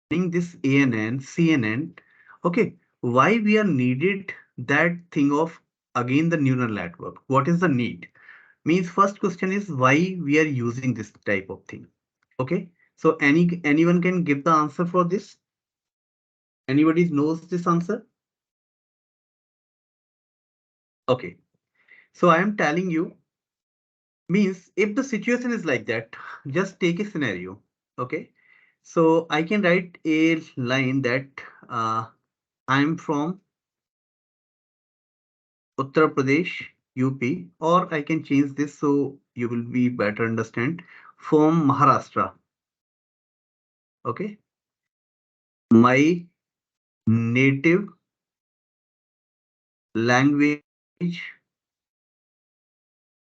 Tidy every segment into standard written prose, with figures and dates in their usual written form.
this ANN, CNN, okay, why we are needed that thing of again the neural network? What is the need? Means first question is why we are using this type of thing. Okay, so anyone can give the answer for this? Anybody knows this answer? Okay, so I am telling you, means if the situation is like that, just take a scenario. Okay, so I can write a line that I'm from Uttar Pradesh, UP, or I can change this so you will be better understand from Maharashtra. Okay, my native language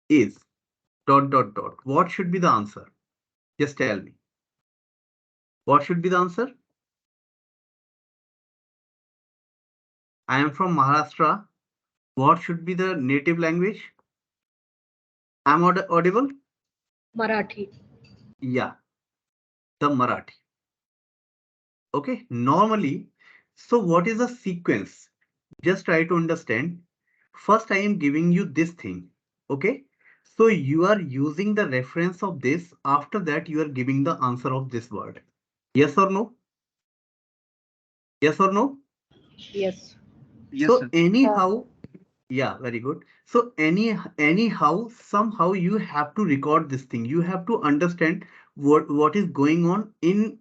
is dot dot dot. What should be the answer? Just tell me. What should be the answer? I am from Maharashtra. What should be the native language? I'm audible? Marathi. Yeah, the Marathi. Okay, normally, so what is the sequence? Just try to understand. First, I am giving you this thing. Okay, so you are using the reference of this. After that, you are giving the answer of this word. Yes or no? Yes or no? Yes. Yes, So sir. anyhow, yeah, very good. So anyhow, somehow you have to record this thing. You have to understand what is going on in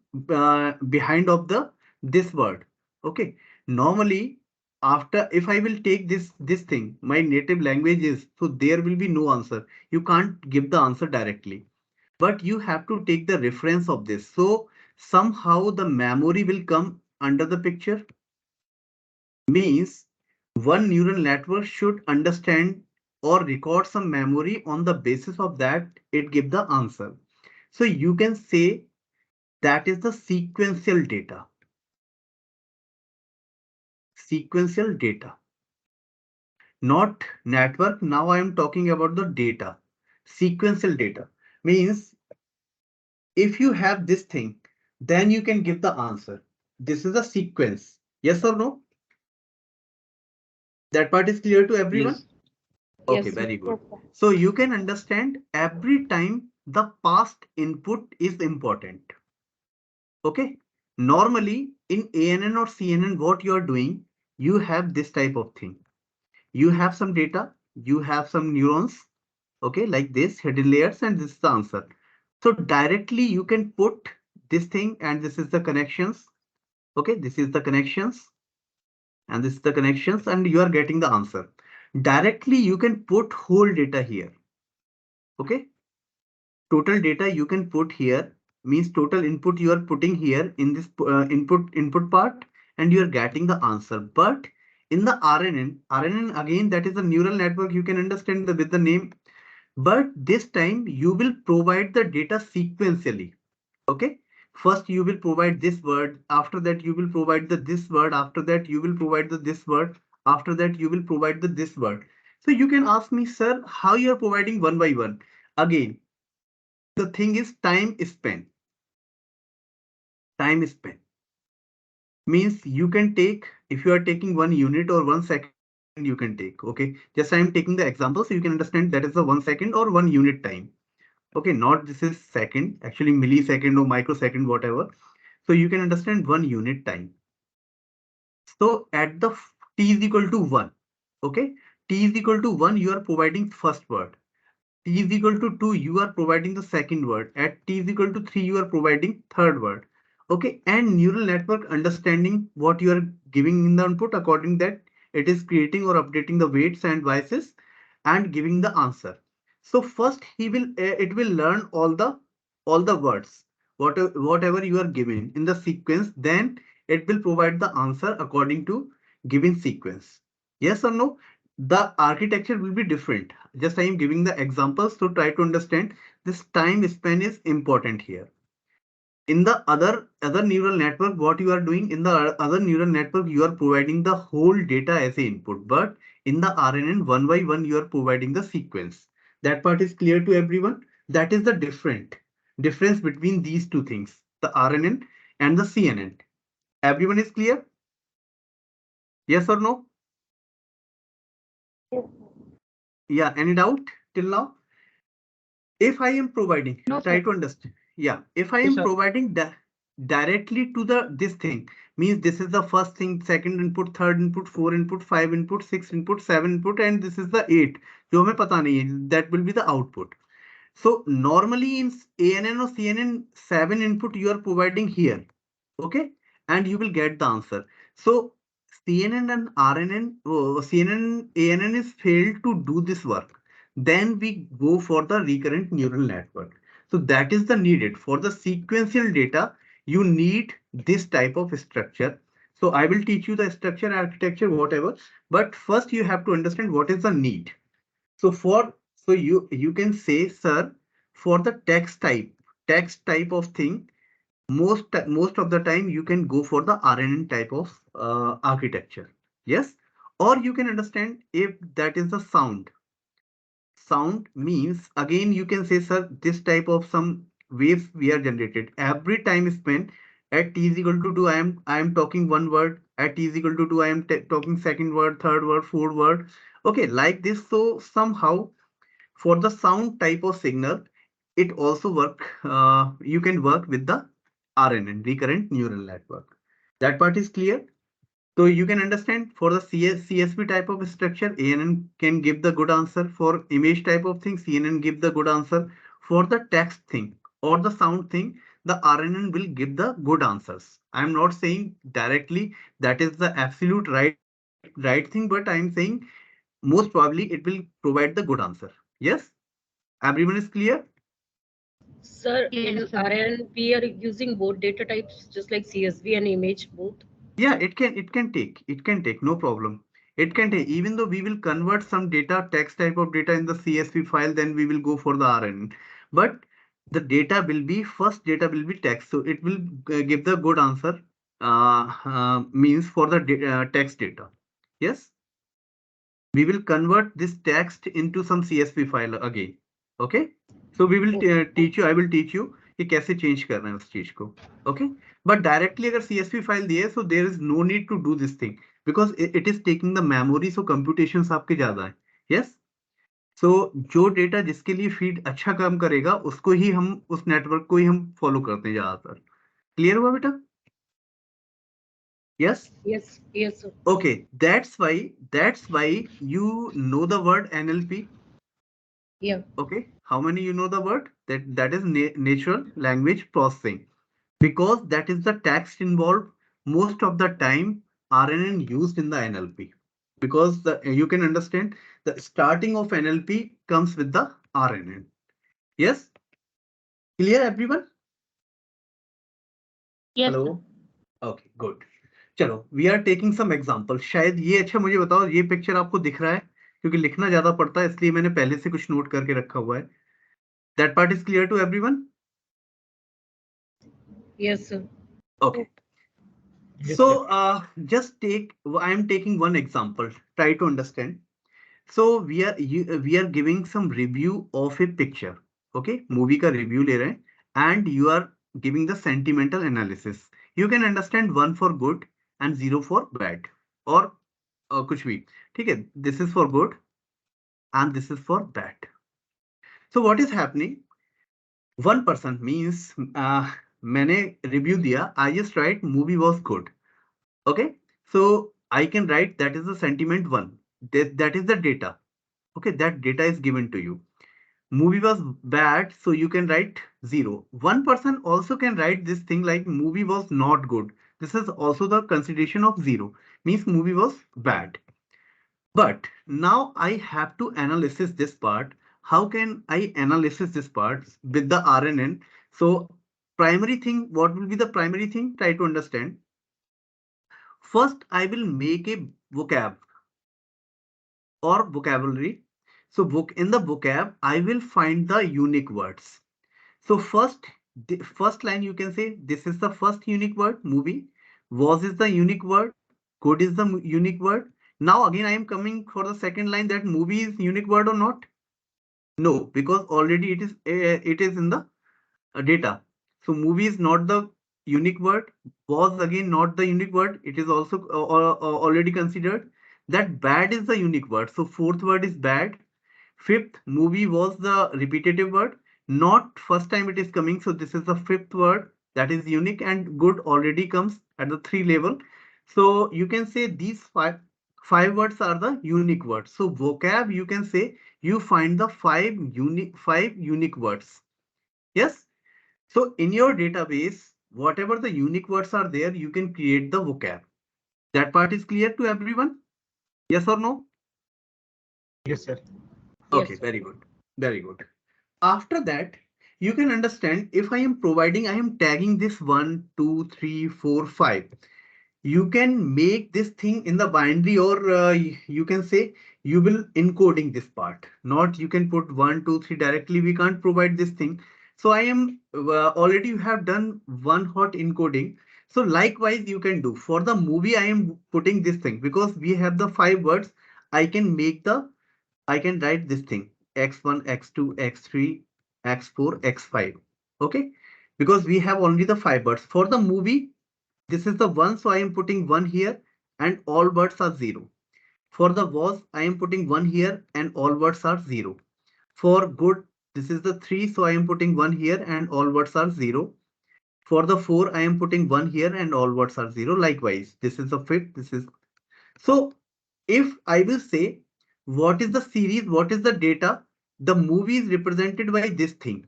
behind of the this word. Okay. Normally, after if I will take this thing, my native language is so there will be no answer. You can't give the answer directly, but you have to take the reference of this. So somehow the memory will come under the picture. Means one neural network should understand or record some memory on the basis of that it give the answer. So you can say that is the sequential data. Sequential data, not network. Now I am talking about the data. Sequential data means if you have this thing, then you can give the answer. This is a sequence. Yes or no? That part is clear to everyone? Yes. Okay, Yes. very Yes, good. sir. So you can understand every time the past input is important. Okay. Normally in ANN or CNN, what you are doing, you have this type of thing. You have some data, you have some neurons, okay, like this, hidden layers, and this is the answer. So directly you can put this thing, and this is the connections. Okay, this is the connections, and this is the connections, and you are getting the answer. Directly you can put whole data here. Okay, total data you can put here, means total input you are putting here in this input part, and you are getting the answer. But in the RNN again, that is a neural network, you can understand with the name, but this time you will provide the data sequentially. Okay, first you will provide this word, after that you will provide the this word, after that you will provide the this word, after that you will provide the this word. So you can ask me, sir, how you are providing one by one? Again, the thing is time spent. Time spent means you can take, if you are taking 1 unit or 1 second, you can take. Okay, just I am taking the example so you can understand that is the 1 second or 1 unit time. Okay, not this is second, actually millisecond or microsecond, whatever. So you can understand 1 unit time. So at the t is equal to 1. Okay, t is equal to 1, you are providing first word. T is equal to 2, you are providing the second word. At t is equal to 3, you are providing third word. Okay, and neural network understanding what you are giving in the input, according that it is creating or updating the weights and biases and giving the answer. So first he will it will learn all the words, whatever you are giving in the sequence, then it will provide the answer according to given sequence. Yes or no? The architecture will be different. Just I am giving the examples to try to understand this time span is important here. In the other neural network, what you are doing in the other neural network, you are providing the whole data as a input, but in the RNN one by one you are providing the sequence. That part is clear to everyone. That is the difference between these two things, the RNN and the CNN. Everyone is clear? Yes or no? Yeah, any doubt till now? If I am providing, No, try sir. to understand. Yeah, if I Yes, am sir. providing directly to the this thing, means this is the first thing, second input, third input, four input, five input, six input, seven input, and this is the eight. जो हमें पता नहीं है, that will be the output. So normally in ANN or CNN, 7 input you are providing here, okay, and you will get the answer. So CNN and RNN, CNN, ANN is failed to do this work. Then we go for the recurrent neural network. So that is the needed for the sequential data. You need this type of structure. So I will teach you the structure, architecture, whatever. But first you have to understand what is the need. So you can say, sir, for the text type of thing, most of the time you can go for the RNN type of architecture. Yes, or you can understand if that is the sound. Sound means again you can say, sir, this type of some waves we are generated every time spent at t is equal to 2. I am talking one word at t is equal to 2. I am talking second word, third word, fourth word. Okay, like this. So somehow for the sound type of signal, it also you can work with the RNN, recurrent neural network. That part is clear. So you can understand for the CSV type of structure, ANN can give the good answer. For image type of thing, CNN give the good answer. For the text thing or the sound thing, the RNN will give the good answers. I'm not saying directly that is the absolute right thing, but I'm saying most probably it will provide the good answer. Yes, everyone is clear? Sir, Yes, in sir. RN, we are using both data types, just like CSV and image, both. Yeah, it can take no problem. It can take, even though we will convert some data, text type of data in the CSV file, then we will go for the RN. But the data will be, first data will be text. So it will give the good answer, means for the text data. Yes, we will convert this text into some CSV file again. Okay, so we will Okay. teach you, I will teach you कि कैसे change करना है उस चीज को. Okay, but directly अगर CSV file दिए, so there is no need to do this thing because it is taking the memory, so computations आपके ज्यादा है. Yes, so जो डेटा जिसके लिए फीड अच्छा काम करेगा उसको ही हम, उस नेटवर्क को ही हम फॉलो करते हैं ज्यादातर. क्लियर हुआ बेटा? Yes. Yes, yes, sir. Okay, that's why you know the word NLP. Yeah. Okay, how many you know the word? That is natural language processing, because that is the text involved most of the time RNN used in the NLP, because you can understand the starting of NLP comes with the RNN. Yes, clear everyone? Yes, sir. Hello. Okay, good. चलो, we are taking some example. शायद ये, अच्छा मुझे बताओ, ये picture आपको दिख रहा है? क्योंकि लिखना ज्यादा पड़ता है इसलिए मैंने पहले से कुछ नोट करके रखा हुआ है. That part is clear to everyone? Yes, sir. Okay. Yes, sir. So just take, I am taking one example. Try to understand. So we are giving some review of a picture. Okay, movie का review ले रहे हैं, and you are giving the sentimental analysis. You can understand one for good and zero for bad, or कुछ भी. ठीक है, this is for good and this is for bad. So what is happening? One person means मैंने review दिया. I just write movie was good. Okay, so I can write that is the sentiment one. That is the data. Okay, that data is given to you. Movie was bad, so you can write 0. One person also can write this thing like movie was not good. This is also the consideration of 0, means movie was bad. But now I have to analysis this part. How can I analysis this part with the RNN? So primary thing, what will be the primary thing? Try to understand. First, I will make a vocab or vocabulary. So in the vocab, I will find the unique words. So first, the first line you can say this is the first unique word, movie. Was is the unique word. Good is the unique word. Now again, I am coming for the second line, that movie is unique word or not? No, because already it is in the data. So movie is not the unique word. Was again not the unique word. It is also already considered. That bad is the unique word. So fourth word is bad. Fifth, movie was the repetitive word. Not first time it is coming. So this is the fifth word that is unique, and good already comes at the 3 level. So you can say these five words are the unique words. So vocab, you can say you find the five unique words. Yes. So in your database, whatever the unique words are there, you can create the vocab. That part is clear to everyone? Yes or no? Yes, sir. Okay, Yes. very good. Very good. After that, you can understand if I am providing, I am tagging this 1, 2, 3, 4, 5. You can make this thing in the binary, or you can say you will encoding this part. Not you can put 1, 2, 3 directly. We can't provide this thing. So I am already you have done one hot encoding. So likewise you can do for the movie. I am putting this thing because we have the 5 words. I can make the I can write this thing x1, x2, x3, x4, x5. Okay, because we have only the 5 words. For the movie, this is the 1, so I am putting 1 here and all words are 0. For the was, I am putting 1 here and all words are 0. For good, this is the 3, so I am putting 1 here and all words are 0. For the 4, I am putting 1 here and all words are 0. Likewise, this is the fifth, this is so if I will say what is the series, what is the data, the movie is represented by this thing.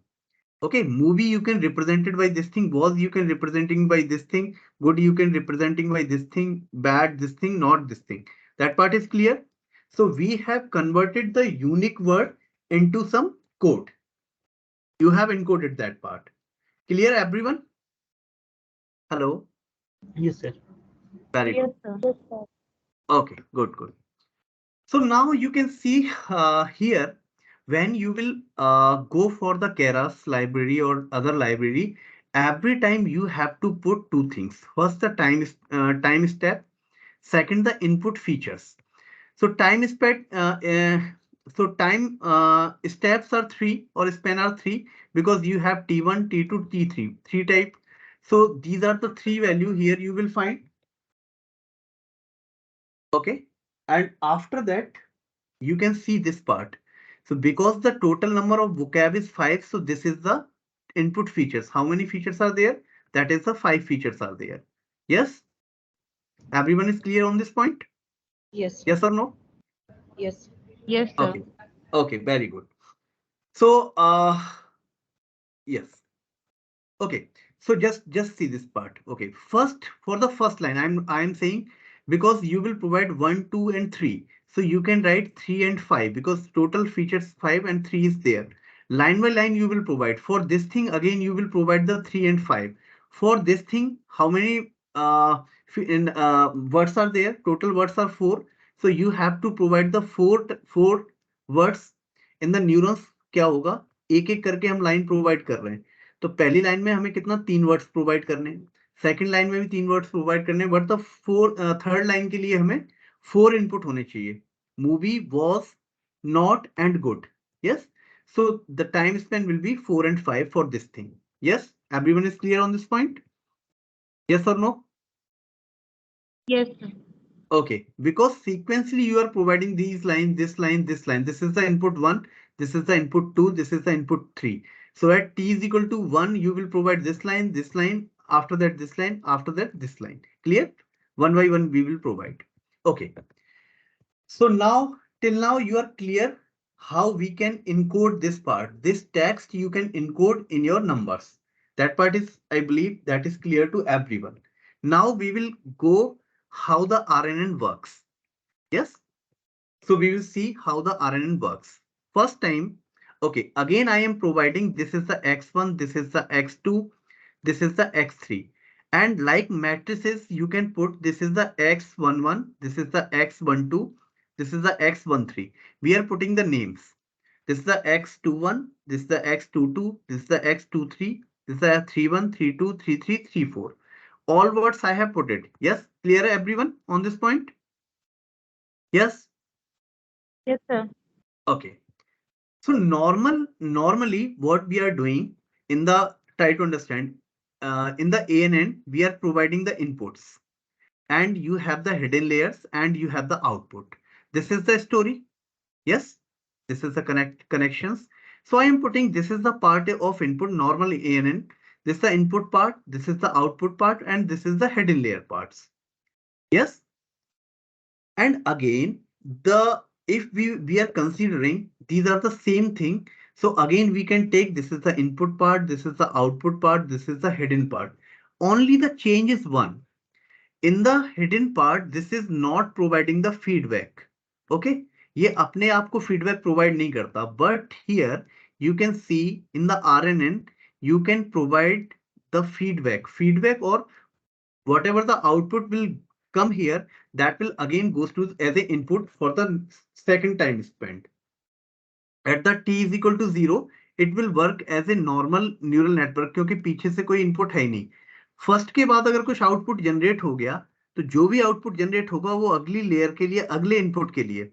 Okay, movie you can represent it by this thing, was you can representing by this thing, good you can representing by this thing, bad this thing, not this thing. That part is clear. So we have converted the unique word into some code. You have encoded that part. Clear everyone? Hello? Yes, sir. Very Yes, good. sir. Okay, good, good. So now you can see here when you will go for the Keras library or other library, every time you have to put two things. First, the time step. Second, the input features. So time steps are 3 or span are 3 because you have T1, T2, T3, 3 type. So these are the 3 value here you will find. Okay, and after that you can see this part. So because the total number of vocab is 5, so this is the input features. How many features are there? That is the 5 features are there. Yes, everyone is clear on this point? Yes. Yes or no? Yes. Yes, sir. Okay. Okay, very good. So yes. Okay, so just see this part. Okay, first for the first line, I'm saying because you will provide 1, 2, and 3. So you can write 3 and 5 because total features 5 and 3 is there. Line by line you will provide. For this thing again you will provide the 3 and 5. For this thing, how many words are there? Total words are 4. So you have to provide the four words in the neurons. क्या होगा? एक एक करके हम line provide कर रहे हैं. तो पहली लाइन में हमें कितना 3 वर्ड्स प्रोवाइड करने हैं. सेकंड लाइन में भी 3 वर्ड्स प्रोवाइड करने हैं, बट द थर्ड लाइन के लिए हमें 4 इनपुट होने चाहिए. Movie was not and good. Yes, so the time span will be 4 and 5 for this thing. Yes, everyone is clear on this point? Yes or no? Yes, sir. Okay, because sequentially you are providing these lines, this line, this line. This is the input 1, this is the input 2, this is the input 3. So at t is equal to 1, you will provide this line, after that this line, after that this line. Clear? One by one we will provide. Okay. So now, till now you are clear how we can encode this part. This text you can encode in your numbers. That part is, I believe, that is clear to everyone. Now we will go how the RNN works. Yes. So we will see how the RNN works. First time, okay, again I am providing this is the x1, this is the x2, this is the x3. And like matrices, you can put this is the x11, this is the x12, this is the x13. We are putting the names. This is the x21, this is the x22, this is the x23, this is the 31, 32, 33, 34. All words I have put it. Yes, clear everyone on this point? Yes. Yes, sir. Okay. So normally what we are doing in the try to understand. in the ANN, we are providing the inputs, and you have the hidden layers and you have the output. This is the story. Yes, this is the connections. So I am putting this is the part of input normal ANN. This is the input part, this is the output part, and this is the hidden layer parts. Yes. And again, the if we are considering these are the same thing. So again, we can take this is the input part, this is the output part, this is the hidden part. Only the change is one. In the hidden part, this is not providing the feedback. Okay, ये अपने आप को feedback provide नहीं करता. But here you can see in the RNN, you can provide the feedback or whatever the output will come here, that will again goes to as a input for the second time spent. At the t is equal to 0, it will work as a normal neural network क्योंकि पीछे से कोई input है ही नहीं. First के बाद अगर कुछ आउटपुट जनरेट हो गया तो जो भी आउटपुट जनरेट होगा वो अगली लेयर के लिए अगले इनपुट के लिए.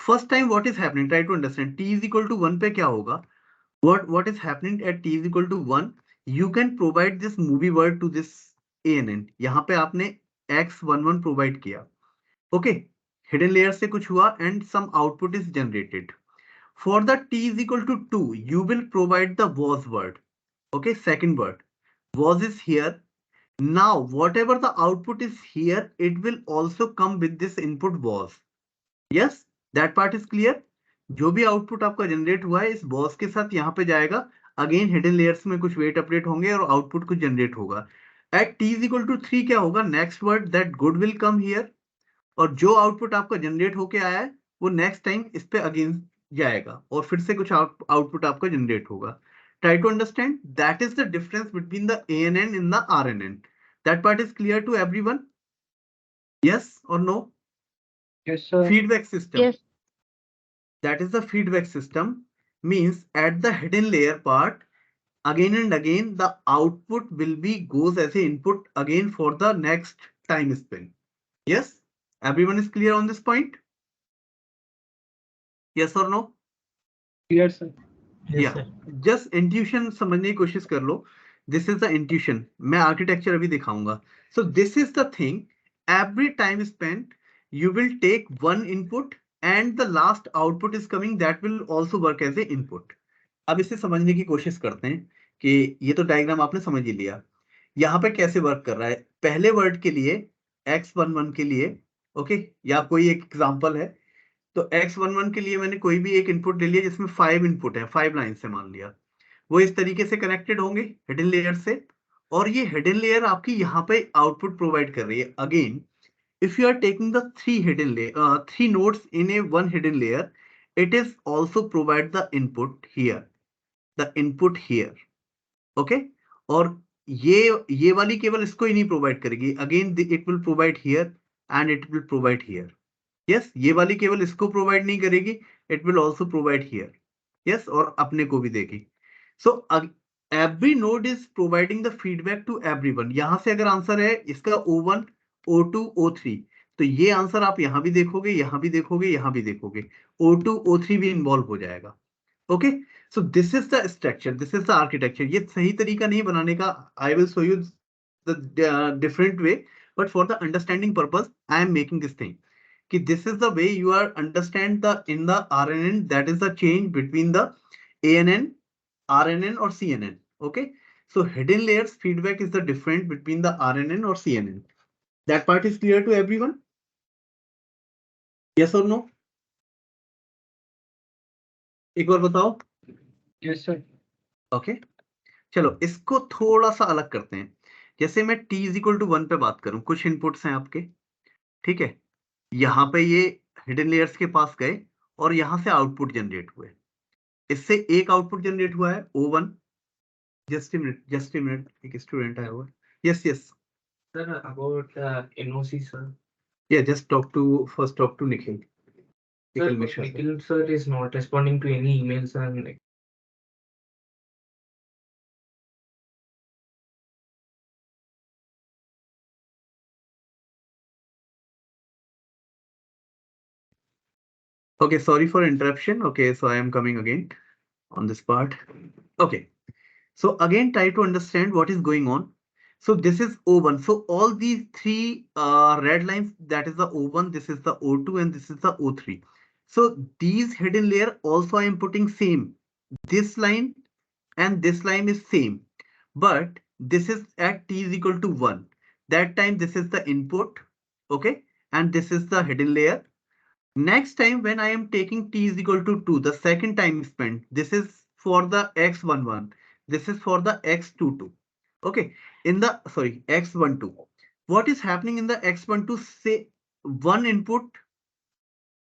First time what is happening, try to understand. t is equal to 1 पे क्या होगा, what is happening at t is equal to 1, you can provide this movie word to this ANN. यहाँ पे आपने x11 प्रोवाइड किया. Okay, hidden layer से कुछ हुआ and some output is generated. For the t is equal to 2, you will provide the was word. Okay, second word. Was is here. Now, whatever the output is here, it will also come with this input was. Yes, that part is clear. जो भी output आपका generate हुआ है इस was के साथ यहाँ पे जाएगा. अगेन हिडन लेयर्स में कुछ वेट अपडेट होंगे और आउटपुट कुछ जनरेट होगा. At t is equal to 3 क्या होगा, next word that good will come here. और जो आउटपुट आपका जनरेट होके आया है वो नेक्स्ट टाइम इस पे अगेन जाएगा और फिर से कुछ आउटपुट आपका जनरेट होगा. Try to understand, that is the difference between the ANN in the RNN. That part is clear to everyone? Yes और no? Yes, sir. Feedback system. Yes. That is the feedback system. Means at the hidden layer part, again and again the output will be goes as a input again for the next time spin. Yes, everyone is clear on this point? Yes or no? Yes, sir. Yes, Yeah. sir. Just intuition समझने की कोशिश कर लो. This is the intuition. मैं architecture अभी दिखाऊंगा. So this is the thing. Every time spent, you will take one input and the last output is coming. That will also work as a input. अब इसे समझने की कोशिश करते हैं कि ये तो डायग्राम आपने समझ ही लिया. यहाँ पे कैसे वर्क कर रहा है. पहले वर्ड के लिए x11 के लिए ओके, या कोई एक एग्जांपल है तो x11 के लिए मैंने कोई भी एक इनपुट ले लिया जिसमें 5 इनपुट है, 5 लाइन से मान लिया. वो इस तरीके से कनेक्टेड होंगे हिडन लेयर से और ये हिडन लेयर आपकी यहाँ पे आउटपुट प्रोवाइड कर रही है. Again if you are taking the three nodes in a one hidden layer, it is also provide the input here, the input here. Okay, और ये वाली केवल इसको ही नहीं प्रोवाइड करेगी. Again it will provide here and it will provide here. Yes, ये वाली केवल इसको प्रोवाइड नहीं करेगी, it will also provide here. Yes, और अपने को भी देगी. So every node is providing the feedback to everyone. यहाँ से अगर आंसर है इसका O1, O2, O3, तो ये आंसर आप यहाँ भी देखोगे, यहाँ भी देखोगे, यहाँ भी देखोगे. O2, O3 भी इन्वॉल्व हो जाएगा. Okay, so this is the structure, this is the architecture. ये सही तरीका नहीं बनाने का. I will show you the different way, but for the understanding purpose I am making this thing कि this is the way you are understand the in the RNN. That is the change between the ANN, RNN or CNN. Okay, so hidden layers feedback is the difference between the RNN or CNN. That part is clear to everyone? Yes or no? एक बार बताओ. Yes, sir. Okay, चलो इसको थोड़ा सा अलग करते हैं. जैसे मैं t is equal to 1 पे बात करूं, कुछ इनपुट्स हैं आपके, ठीक है. यहाँ पे ये हिडन लेयर्स के पास गए और यहाँ से आउटपुट जनरेट हुए. इससे एक आउटपुट जनरेट हुआ है O1. जस्ट a minute, एक स्टूडेंट आया हुआ. Yes, yes. Sir, about NOC, sir. Yeah, just first talk to Nikhil. Sir, Nikhil Mishra. Nikhil sir is not responding to any emails and Okay, sorry for interruption. Okay, so I am coming again on this part. Okay, so again try to understand what is going on. So this is O1. So all these three red lines, that is the O1, this is the O2, and this is the O3. So these hidden layer also I am putting same. This line and this line is same, but this is at t is equal to 1. That time this is the input, okay, and this is the hidden layer. Next time when I am taking t is equal to 2, the second time spent, this is for the x11, this is for the x22. Okay, in the x12. What is happening in the x12? Say one input,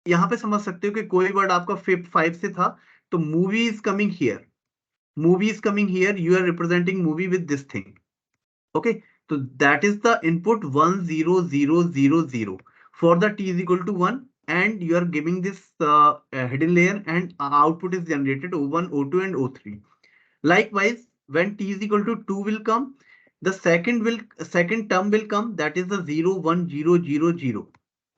यहाँ पे समझ सकते हो कि कोई word आपका 5 से था, तो movie is coming here, movie is coming here, you are representing movie with this thing. Okay, so that is the input 10000 for the t is equal to 1, and you are giving this hidden layer, and output is generated O1, O2, and O3. Likewise, when t is equal to 2 will come, the second term will come, that is the 0 1 0 0 0.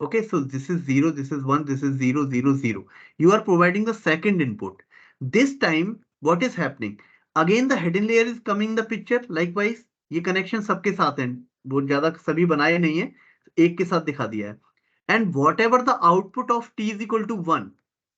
Okay, so this is 0, this is 1, this is 0 0 0. You are providing the second input. This time what is happening? Again the hidden layer is coming in the picture. Likewise, ये connection सबके साथ हैं, बहुत ज्यादा सभी बनाए नहीं है, एक के साथ दिखा दिया है. And whatever the output of t is equal to 1,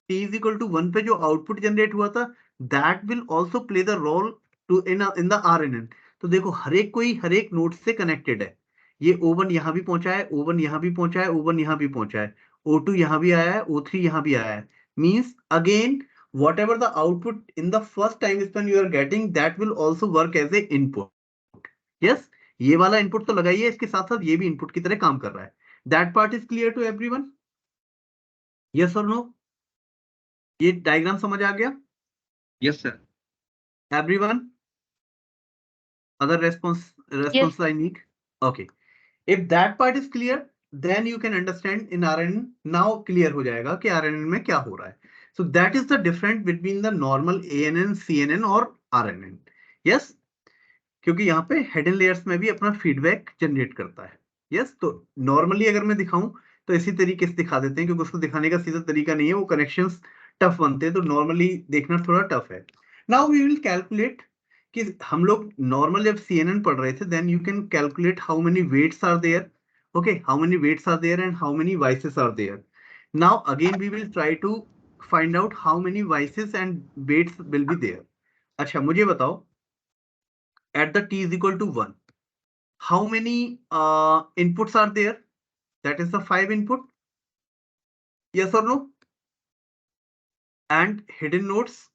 t is equal to 1 पे जो output generate हुआ था, that will also play the role to in the RNN. तो देखो हर एक नोड से कनेक्टेड है. ये O1 यहाँ भी पहुंचा है, O1 यहाँ भी पहुंचा है, O1 यहाँ भी पहुंचा है, O2 यहाँ भी आया है, O3 यहाँ भी आया है. Means again whatever the output in the first time span you are getting, that will also work as a input. Yes, ये वाला input तो लगाइए, इसके साथ साथ ये भी input की तरह काम कर रहा है. That part is clear to everyone? Yes or no? ये diagram समझ आ गया? Yes, sir. Everyone? Other response Yes. I need? Okay. If that part is clear, then you can understand in RNN. Now clear हो जाएगा कि RNN में क्या हो रहा है. So that is the difference between the normal ANN, CNN और RNN. Yes? क्योंकि यहाँ पे hidden layers में भी अपना feedback generate करता है. Yes? तो normally अगर मैं दिखाऊं तो इसी तरीके से दिखा देते हैं, क्योंकि उसको दिखाने का सीधा तरीका नहीं है, वो connections tough बनते हैं, तो normally देखना थोड़ा tough है. Now we will calculate कि हम लोग normal जब CNN पढ़ रहे थे, then you can calculate how many weights are there. Okay, how many weights are there and how many vices are there. Now again we will try to find out how many vices and weights will be there. अच्छा मुझे बताओ, at the t is equal to 1, how many inputs are there? That is the 5 input. Yes or no? And hidden nodes,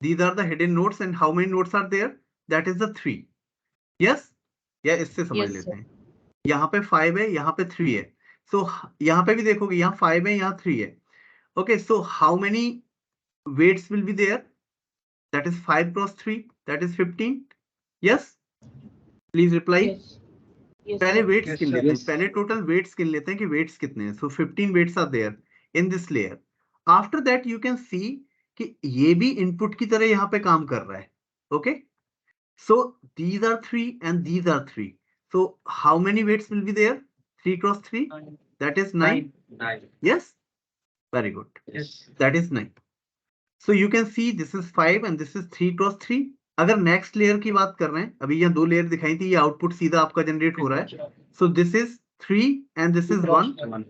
these are the hidden nodes, and how many nodes are there? That is the 3. Yes? या इससे समझ Yes, लेते हैं. यहाँ पे 5 है, यहाँ पे 3 है. So यहाँ पे भी देखोगे, यहाँ 5 है, यहाँ 3 है. Okay, so how many weights will be there? That is 5 cross 3, that is 15. Yes? Please reply. Yes. Yes, पहले sir. weights Yes, गिन sir. लेते हैं, Yes. पहले total weights गिन लेते हैं कि weights कितने हैं. So 15 weights are there in this layer. After that you can see कि ये भी input की तरह यहाँ पे काम कर रहा है. Okay? So these are 3 and these are 3. So how many weights will be there? 3 cross 3, that is 9. 9. Yes? Very good. Yes. That is 9. So you can see this is 5 and this is 3 cross 3. अगर next layer की बात कर रहे हैं, अभी यहाँ 2 layer दिखाई थी, ये आउटपुट सीधा आपका जनरेट हो रहा है. So this is 3 and this is 1.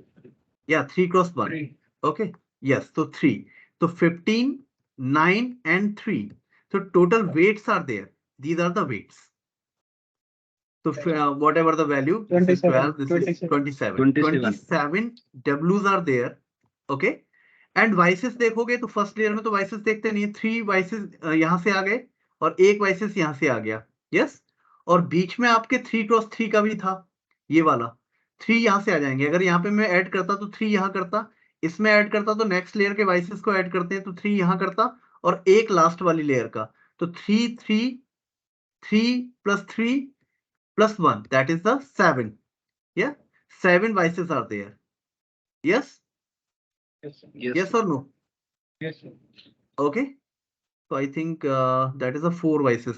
Yeah, 3 cross 1. Okay. Yes, so 3. So 15, 9 and 3. So total weights are there. These are the weights. So whatever the value, this is 12, this is 27. 27 W's are there. Okay. And vices देखोगे तो first layer में तो vices देखते नहीं है. 3 vices यहाँ से आ गए और 1 vices यहाँ से आ गया. Yes? और बीच में आपके 3 cross 3 का भी था, ये वाला 3 यहाँ से आ जाएंगे. अगर यहाँ पे मैं ऐड करता तो 3 यहाँ करता, इसमें ऐड करता तो नेक्स्ट लेयर के vices को ऐड करते हैं तो 3 यहाँ करता, और एक लास्ट वाली लेयर का तो 3 3 3 plus 3 plus 1, that is the 7. Yeah, 7 vices are there. Yes? Yes or no? Yes, sir. Okay. So I think that is a 4 vices.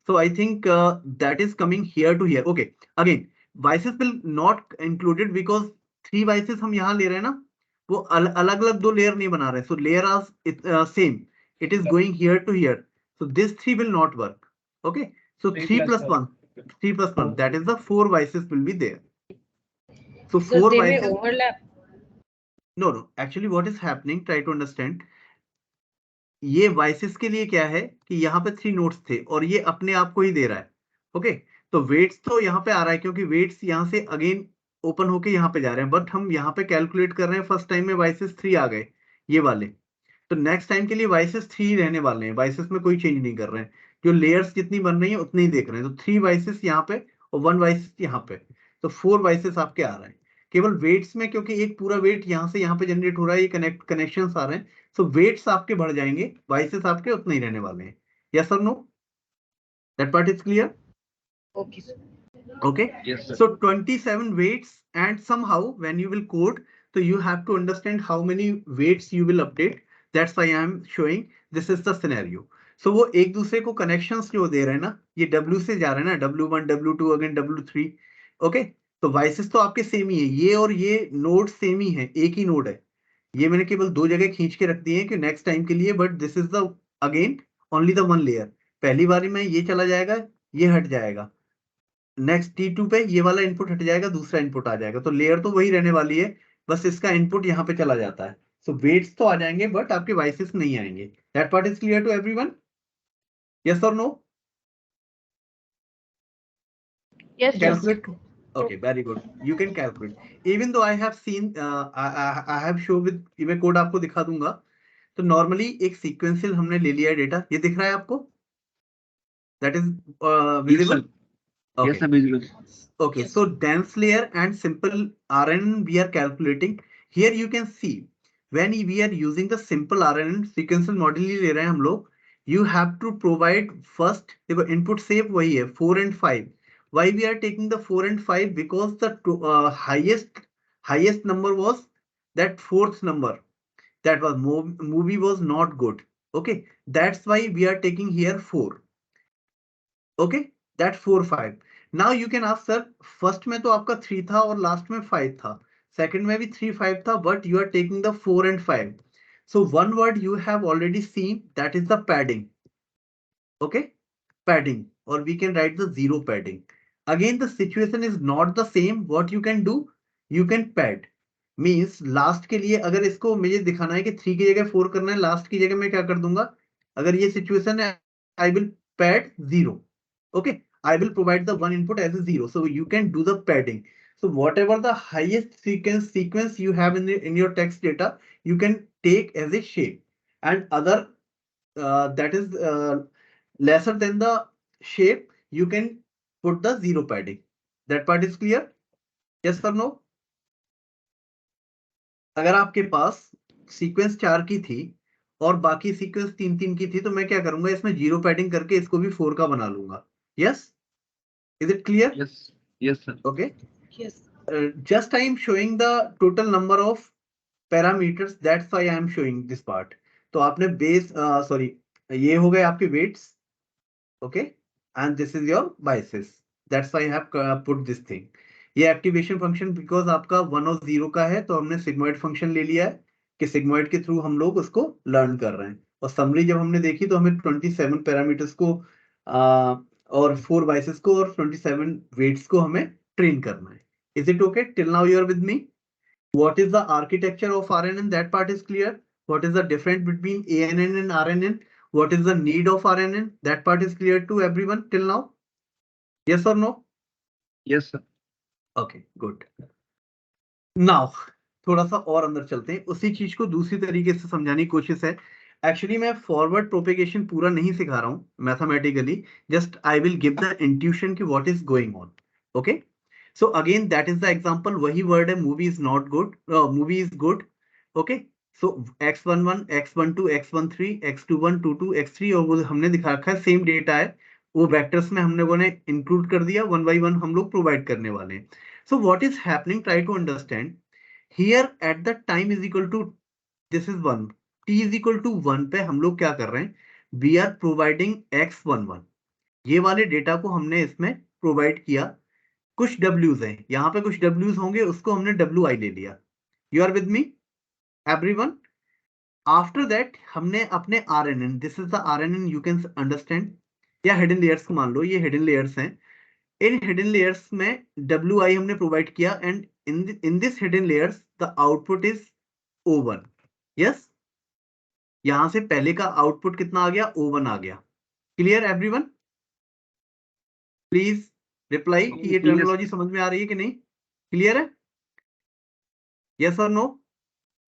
So I think that is coming here to here. Okay. Again, vices will not included because 3 vices हम यहाँ ले रहे हैं ना, वो अलग अलग 2 layer नहीं बना रहे. So layer are same. It is going here to here. So this 3 will not work. Okay. So 3 plus 1. 3 plus 1, that is the 4 vices will be there. So So 4 they may vices, overlap. no, actually what is happening, try to understand. ये vices के लिए क्या है कि यहाँ पे 3 nodes थे और ये अपने आप को ही दे रहा है. ओके, तो वेट्स तो यहाँ पे आ रहा है क्योंकि वेट्स यहाँ से अगेन ओपन होके यहाँ पे जा रहे हैं, बट हम यहाँ पे कैलकुलेट कर रहे हैं फर्स्ट टाइम में वाइसिस 3 आ गए ये वाले, तो नेक्स्ट टाइम के लिए वाइसिस 3 रहने वाले हैं, वाइसिस में कोई चेंज नहीं कर रहे हैं, जो लेयर्स जितनी बन रही है उतनी ही देख रहे हैं. तो 3 वाइसिस यहाँ पे और 1 वाइसिस यहाँ पे, तो 4 वाइसिस आपके आ रहे हैं. केवल वेट्स में क्योंकि एक पूरा वेट यहाँ से यहाँ पे जनरेट हो रहा है, ये कनेक्शंस आ रहे हैं, सो वेट्स आपके बढ़ जाएंगे, वाइसेस आपके उतने ही रहने वाले हैं. यस और no, that part is clear? Okay, sir. Okay, Yes, sir. so 27 weights, and somehow when you will code, so you have to understand how many weights you will update. That's why I am showing this is the scenario. So वो एक दूसरे को connections जो दे रहे हैं ना, ये W से जा रहे हैं ना, W1 W2 again W3. Okay, तो वाइसेस तो आपके सेम ही है, ये और ये नोड सेम ही है, एक ही नोड है. ये मैंने केवल 2 जगह खींच के रख दिए हैं कि नेक्स्ट टाइम के लिए, but this is the again only the 1 layer. पहली बारी में ये चला जाएगा, ये हट जाएगा, नेक्स्ट T2 पे ये वाला इनपुट हट जाएगा, दूसरा इनपुट आ जाएगा, तो लेयर तो वही रहने वाली है, बस इसका इनपुट यहाँ पे चला जाता है. सो वेट्स तो आ जाएंगे बट आपके वाइसेस नहीं आएंगे. That part is clear to everyone? Yes और no? Yes, sir. Calculate. Okay, very good. You can calculate. Even though I have seen, I have show with, मैं कोड आपको दिखा दूंगा. तो नॉर्मली एक सीक्वेंशियल हमने ले लिया है डेटा, ये दिख रहा है आपको? That is visible? Yes, sir, visual. Okay, Yes. so dense layer and simple RNN we are calculating. Here you can see when we are using the simple RNN sequential model ही ले रहे हैं हम लोग. You have to provide first, देखो input save वही है 4 and 5. Why we are taking the 4 and 5? Because the highest number was that fourth number. That was movie was not good. Okay, that's why we are taking here 4. Okay, that 4 5. Now you can ask sir, first में तो आपका 3 था और last में 5 था, second में भी 3 5 था, but you are taking the 4 and 5. So one word you have already seen, that is the padding. Okay, padding, or we can write the 0 padding. Again the situation is not the same. What you can do, you can pad, means last के लिए अगर इसको मुझे दिखाना है कि 3 की जगह 4 करना है, लास्ट की जगह मैं क्या कर दूंगा, अगर ये सिचुएशन है I will pad 0. Okay, I will provide the one input as a 0, so you can do the padding. So whatever the highest sequence you have in your text data, you can take as a shape, and other that is lesser than the shape, you can put the 0 padding. That part is clear? Yes or no? अगर आपके पास sequence 4 की थी और बाकी sequence 3 की थी, तो मैं क्या करूंगा, इसमें 0 पैडिंग करके इसको भी 4 का बना लूंगा. Yes, is it clear? Yes, yes, sir. Okay, Yes. just I am showing the total number of parameters, that's why I am showing this part. तो आपने बेस सॉरी, ये हो गए आपके weights. Okay, and this is your biases, that's why I have put this thing. ये activation function because आपका 1 और 0 का है, तो हमने सिग्मॉइड फंक्शन ले लिया है कि सिग्मॉइड के थ्रू हम लोग उसको लर्न कर रहे हैं. और समरी जब हमने देखी तो हमें 27 पैरामीटर्स को और 4 बाइसेस को और 27 वेट्स को हमें ट्रेन करना है. Is it okay? Till now you are with me? What is the architecture of RNN? That part is clear. What is the difference between ANN and RNN? What is the need of RNN? That part is clear to everyone till now? Yes or no? Yes, sir. Okay, good. Now, थोड़ा सा और अंदर चलते हैं, उसी चीज को दूसरी तरीके से समझाने की कोशिश है. एक्चुअली मैं फॉरवर्ड प्रोपेगेशन पूरा नहीं सिखा रहा हूँ mathematically, just I will give the intuition की what is going on. Okay, so again that is the example, वही word है, movie is not good, movie is good. Okay, so x11 x12 x13 x21 22 x3, और वो हमने दिखा रखा है same data है, वो वेक्टर्स में हम लोगों ने इंक्लूड कर दिया, 1 by 1 हम लोग प्रोवाइड करने वाले हैं. So what is happening, try to understand here. At the time is equal to, this is 1, t is equal to 1 पे हम लोग क्या कर रहे हैं, we are providing x11, ये वाले डेटा को हमने इसमें प्रोवाइड किया. कुछ W's हैं, यहाँ पे कुछ W's होंगे, उसको हमने WI ले लिया. You are with me everyone? After that हमने अपने RNN, this is the RNN, you can understand, या हिडन लेयर्स को मान लो, ये हिडन लेयर्स हैं. इन हिडन लेयर्स में WI हमने प्रोवाइड किया and in this hidden layers the output is O1. Yes, यहां से पहले का आउटपुट कितना आ गया? O1 आ गया. Clear everyone? प्लीज रिप्लाई कि ये टर्मिनोलॉजी समझ में आ रही है कि नहीं? क्लियर है? यस और no?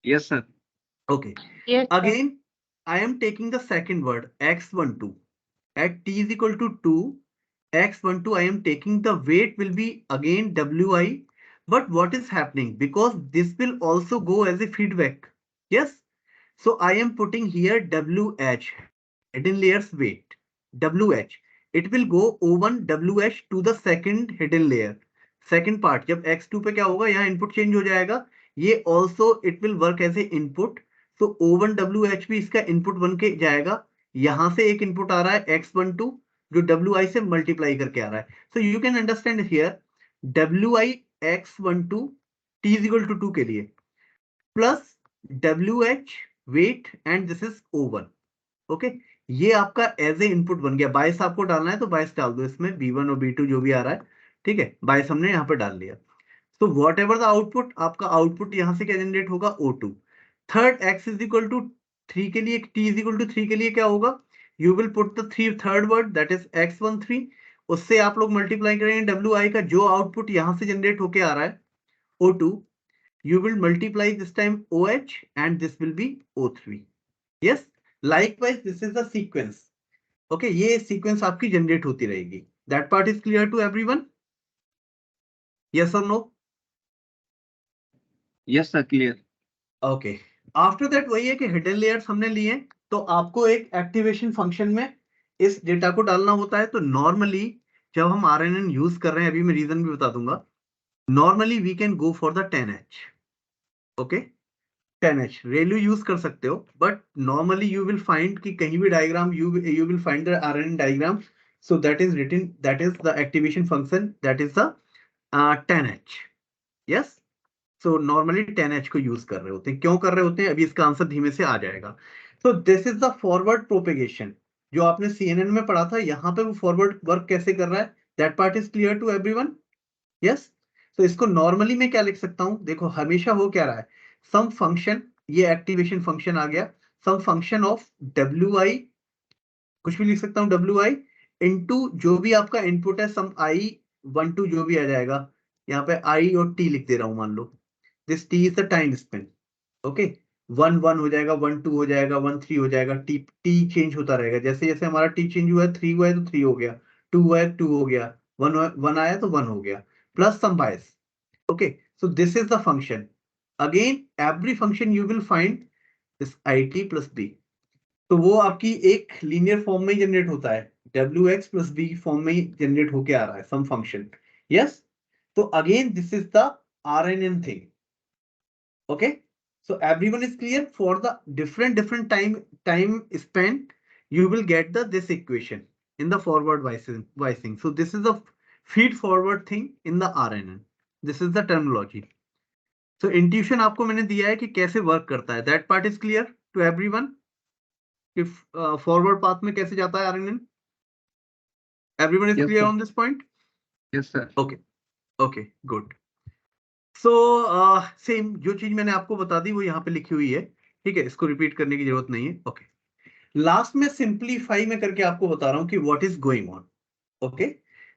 Yes, sir. Okay. Yes, sir. Again, I am taking the second word x12. At t is equal to 2, x12, I am taking the weight will be again Wi. But what is happening? Because this will also go as a feedback. Yes. So I am putting here WH, hidden layers weight, WH. It will go O1 WH to the second hidden layer. Second part, जब x2 पे क्या होगा? यहाँ input change हो जाएगा. ये also it will work as a input. तो O1 WH भी इसका इनपुट बन के जाएगा. यहां से एक इनपुट आ रहा है x12 जो WI से मल्टीप्लाई करके आ रहा है. So you can understand here WI x12 t is equal to 2 के लिए plus WH weight and this is O1. Okay, ये आपका एज ए इनपुट बन गया. बायस आपको डालना है तो बायस डाल दो इसमें, B1 और B2 जो भी आ रहा है. ठीक है, बायस हमने यहाँ पे डाल लिया. तो वॉट एवर द आउटपुट, आपका आउटपुट यहाँ से क्या जनरेट होगा? O2. Third x is equal to 3 के लिए, t इज इक्वल टू 3 के लिए क्या होगा? You will put the third word that is x13. उससे आप लोग मल्टीप्लाई करेंगे WI का, जो आउटपुट यहाँ से जनरेट होके आ रहा है O2. You will multiply this time OH and this will be O3. Yes, likewise this is the sequence. Okay, ये sequence आपकी generate होती रहेगी. That part is clear to everyone? Yes or no? Yes, sir. Clear. Okay. After that वही है कि hidden layers हमने लिए, तो आपको एक activation function में इस डेटा को डालना होता है. तो normally जब हम RNN यूज कर रहे हैं, अभी मैं रीजन भी बता दूंगा. Normally we can go for the 10H. Okay. 10H ReLU use कर सकते हो, but normally you will find कि कहीं भी diagram you will find the RNN diagram. So that is written, that is the activation function, that is the 10H. Yes, so normally 10H को use कर रहे होते हैं. क्यों कर रहे होते हैं अभी इसका आंसर धीमे से आ जाएगा. सो this is the forward propagation जो आपने CNN में पढ़ा था. यहाँ पे वो फॉरवर्ड वर्क कैसे कर रहा है, that part is clear to everyone? Yes. तो इसको नॉर्मली मैं क्या लिख सकता हूं? देखो हमेशा हो क्या रहा है, सम फंक्शन, ये एक्टिवेशन फंक्शन आ गया, सम फंक्शन ऑफ WI, कुछ भी लिख सकता हूं WI इनटू जो भी आपका इनपुट है, सम I12 जो भी आ जाएगा. यहाँ पे I और T लिख दे रहा हूं, मान लो this T is the time span. ओके, 1 हो जाएगा, 1 2 हो जाएगा, 1 3 हो जाएगा. T चेंज होता रहेगा. जैसे जैसे हमारा T चेंज हुआ है, 3 हुआ है तो 3 हो गया, 2 हुआ है 2 हो गया, 1 आया तो 1 हो गया, plus some bias. Okay, so this is the function. Again, every function you will find this IT plus B. तो वो आपकी एक लीनियर फॉर्म में जनरेट होता है, WX plus B फॉर्म में जनरेट होके आ रहा है सम फंक्शन. यस, तो again this is the RNN thing. Okay, so everyone is clear? For the different time spent, you will get this equation in the forward voicing. So this is a feed forward thing in the RNN. This is the terminology. So intuition आपको मैंने दिया है कि कैसे work करता है. That part is clear to everyone? If forward path में कैसे जाता है RNN? Everyone is Yes, clear sir. on this point? Yes, sir. Okay. Okay, good. So same जो चीज मैंने आपको बता दी वो यहाँ पे लिखी हुई है. ठीक है, इसको रिपीट करने की जरूरत नहीं है. ओके, लास्ट में सिंप्लीफाई में करके आपको बता रहा हूँ कि what is going on. Okay,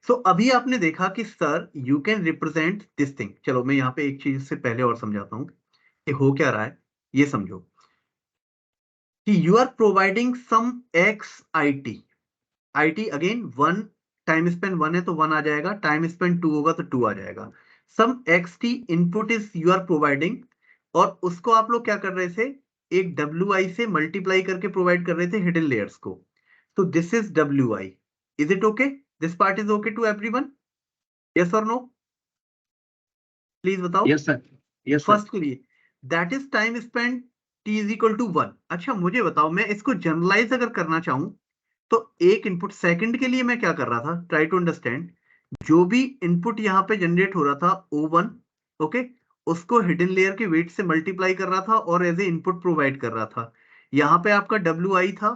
so अभी आपने देखा कि sir you can represent this thing. चलो मैं यहाँ पे एक चीज से पहले और समझाता हूँ कि हो क्या रहा है. ये समझो कि you are providing some X IT again 1, time span 1 है तो 1 आ जाएगा, टाइम स्पेन 2 होगा तो 2 आ जाएगा. Some XT input is you are providing, और उसको आप लोग क्या कर रहे थे, एक WI से मल्टीप्लाई करके प्रोवाइड कर रहे थे हिडन लेयर्स को. तो this is WI. Is it okay? This part is okay to everyone? Yes और नो? प्लीज बताओ. Yes, sir. Yes, sir. First के लिए that is time spend T is equal to 1. अच्छा मुझे बताओ, मैं इसको जनरलाइज अगर करना चाहूं तो एक इनपुट सेकंड के लिए मैं क्या कर रहा था, ट्राई टू अंडरस्टैंड. जो भी इनपुट यहाँ पे जनरेट हो रहा था O1, ओके, उसको हिडन लेयर के वेट से मल्टीप्लाई कर रहा था और एज ए इनपुट प्रोवाइड कर रहा था. यहाँ पे आपका WI था,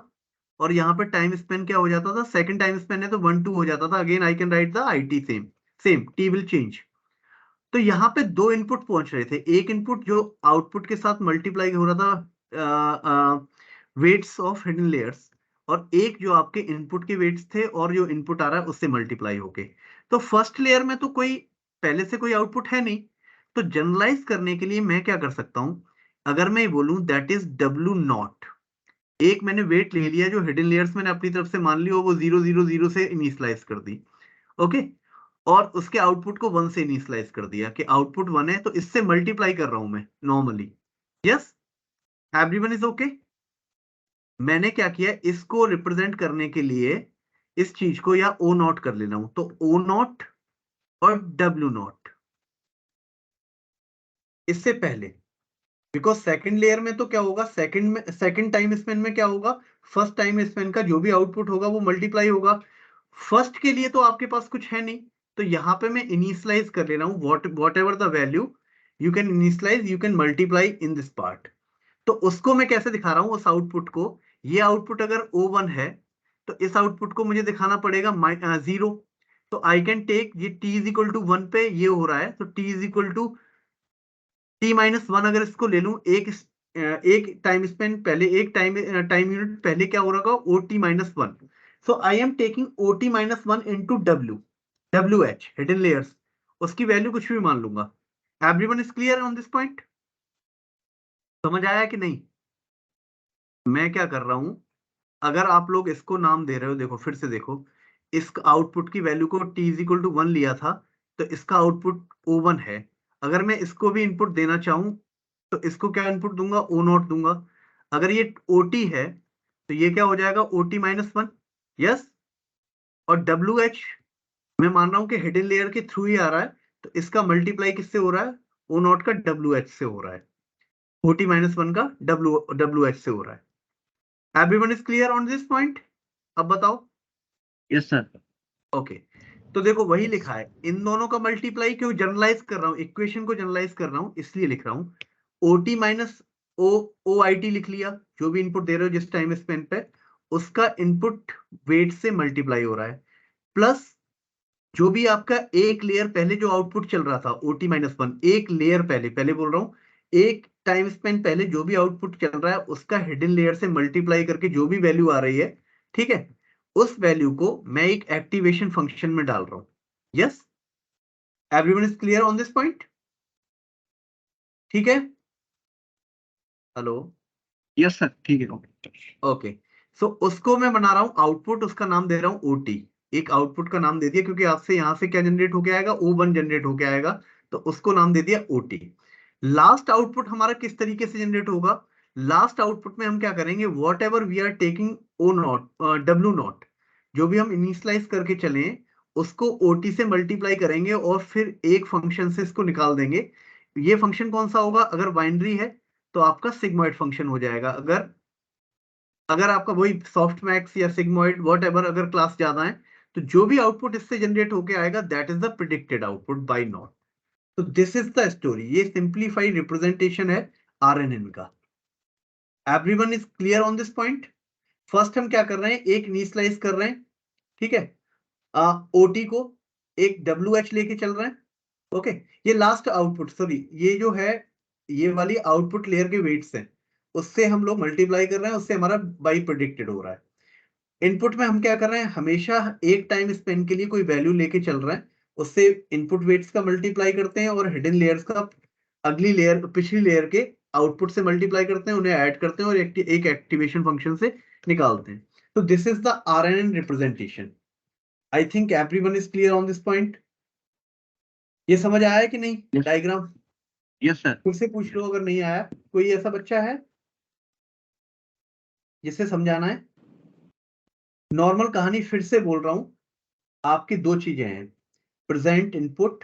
और यहाँ पे टाइम स्पेन क्या हो जाता था, सेकंड टाइम स्पेन है तो 1 2 हो जाता था। Again I can write the IT same same, T will change. तो यहाँ पे दो इनपुट पहुंच रहे थे, एक इनपुट जो आउटपुट के साथ मल्टीप्लाई हो रहा था वेट्स ऑफ हिडन लेयर्स, और एक जो आपके इनपुट के वेट्स थे और जो इनपुट आ रहा है उससे मल्टीप्लाई होके। तो फर्स्ट लेयर में तो कोई पहले से कोई आउटपुट है नहीं, तो जनरलाइज करने के लिए मैं क्या कर सकता हूं, अगर मैं बोलूं दैट इज W0, एक मैंने वेट ले लिया जो हिडन लेयर्स मैंने अपनी तरफ से मान ली, और वो 0 0 0 से इनिशियलाइज कर दी, ओके, और उसके आउटपुट को 1 से इनिशियलाइज कर दिया कि आउटपुट 1 है तो इससे मल्टीप्लाई कर रहा हूं मैं normally. Yes, everyone is okay. मैंने क्या किया, इसको रिप्रेजेंट करने के लिए इस चीज को या O0 कर लेना हूं, तो O0 और W0 इससे पहले, बिकॉज सेकंड लेयर में तो क्या होगा, सेकंड टाइम स्पेन में क्या होगा, फर्स्ट टाइम स्पेन का जो भी आउटपुट होगा वो मल्टीप्लाई होगा। फर्स्ट के लिए तो आपके पास कुछ है नहीं, तो यहां पे मैं इनिशियलाइज कर ले रहा हूं, whatever the value you can initialise you can multiply in this part. तो उसको मैं कैसे दिखा रहा हूं, उस आउटपुट को, ये आउटपुट अगर O1 है तो इस आउटपुट को मुझे दिखाना पड़ेगा 0। तो आई कैन टेक ये t इज इक्वल टू 1 पे ये हो रहा है, तो t is equal to t-1 अगर इसको ले लूं, एक टाइम स्पेन पहले, एक टाइम यूनिट पहले क्या हो रहा होगा, OT-1। So I am taking OT-1 into WH hidden layers, उसकी वैल्यू कुछ भी मान लूंगा। Everyone is clear on this point? समझ आया कि नहीं? मैं क्या कर रहा हूं, अगर आप लोग इसको नाम दे रहे हो, देखो फिर से देखो, इस आउटपुट की वैल्यू को t इज इक्वल टू 1 लिया था, तो इसका आउटपुट O1 है। अगर मैं इसको भी इनपुट देना चाहूं तो इसको क्या इनपुट दूंगा, O0 दूंगा। अगर ये OT है तो ये क्या हो जाएगा, OT-1। यस, और WH मैं मान रहा हूं कि हिडन लेयर के थ्रू ही आ रहा है, तो इसका मल्टीप्लाई किससे हो रहा है, O0 का WH से हो रहा है, OT-1 का WH से हो रहा है। Everyone is clear on this point? अब बताओ। Yes sir. ओके, तो देखो वही लिखा है, इन दोनों का मल्टीप्लाई क्यों जनरलाइज कर रहा हूं, इक्वेशन को जनरलाइज कर रहा हूं इसलिए लिख रहा हूं OT माइनस OIT लिख लिया, जो भी इनपुट दे रहे हो जिस टाइम स्पेन पे, उसका इनपुट वेट से मल्टीप्लाई हो रहा है, प्लस जो भी आपका एक लेयर पहले जो आउटपुट चल रहा था OT-1, एक लेयर पहले पहले बोल रहा हूं, एक टाइम स्पेन पहले जो भी आउटपुट चल रहा है उसका हिडन लेयर से मल्टीप्लाई करके जो भी वैल्यू आ रही है, ठीक है, उस वैल्यू को मैं एक एक्टिवेशन फंक्शन में डाल रहा हूं। Yes, everyone is clear on this point? ठीक है, हेलो, यस सर, ठीक है। ओके। सो उसको मैं बना रहा हूं आउटपुट, उसका नाम दे रहा हूं OT, एक आउटपुट का नाम दे दिया क्योंकि आपसे यहां से क्या जनरेट होके आएगा, O1 जनरेट होके आएगा, तो उसको नाम दे दिया OT। लास्ट आउटपुट हमारा किस तरीके से जनरेट होगा, लास्ट आउटपुट में हम क्या करेंगे, whatever we are taking W0, जो भी हम इनिशियलाइज करके चले उसको OT से मल्टीप्लाई करेंगे और फिर एक फंक्शन से इसको निकाल देंगे। ये फंक्शन कौन सा होगा, अगर बाइनरी है तो आपका सिग्मॉइड फंक्शन हो जाएगा, अगर अगर आपका वही सॉफ्ट मैक्स या सिग्मॉइड वॉट एवर अगर क्लास ज्यादा है, तो जो भी आउटपुट इससे जनरेट होके आएगा that is the predicted output by not. तो दिस इज द स्टोरी, ये सिंप्लीफाइड रिप्रेजेंटेशन है RNN का। Everyone is clear on this point? First हम क्या कर रहे हैं, एक इनिशियलाइज कर रहे हैं, ठीक है, OT को एक WH लेके चल रहे हैं, ओके। ये लास्ट आउटपुट, सॉरी ये जो है ये वाली आउटपुट लेयर के वेट्स हैं, उससे हम लोग मल्टीप्लाई कर रहे हैं, उससे हमारा बाई प्रिडिक्टेड हो रहा है। इनपुट में हम क्या कर रहे हैं, हमेशा एक टाइम स्पेन के लिए कोई वैल्यू लेके चल रहे हैं, उससे इनपुट वेट्स का मल्टीप्लाई करते हैं और हिडन लेयर्स का अगली लेयर पिछली लेयर के आउटपुट से मल्टीप्लाई करते हैं, उन्हें ऐड करते हैं और एक एक्टिवेशन फंक्शन से निकालते हैं। तो this is the RNN representation. I think everyone is clear on this point. ये समझ आया कि नहीं डायग्राम? Yes sir. फिर से पूछ लो अगर नहीं आया, कोई ऐसा बच्चा है जिसे समझाना है? नॉर्मल कहानी फिर से बोल रहा हूं, आपकी दो चीजें हैं, प्रेजेंट इनपुट,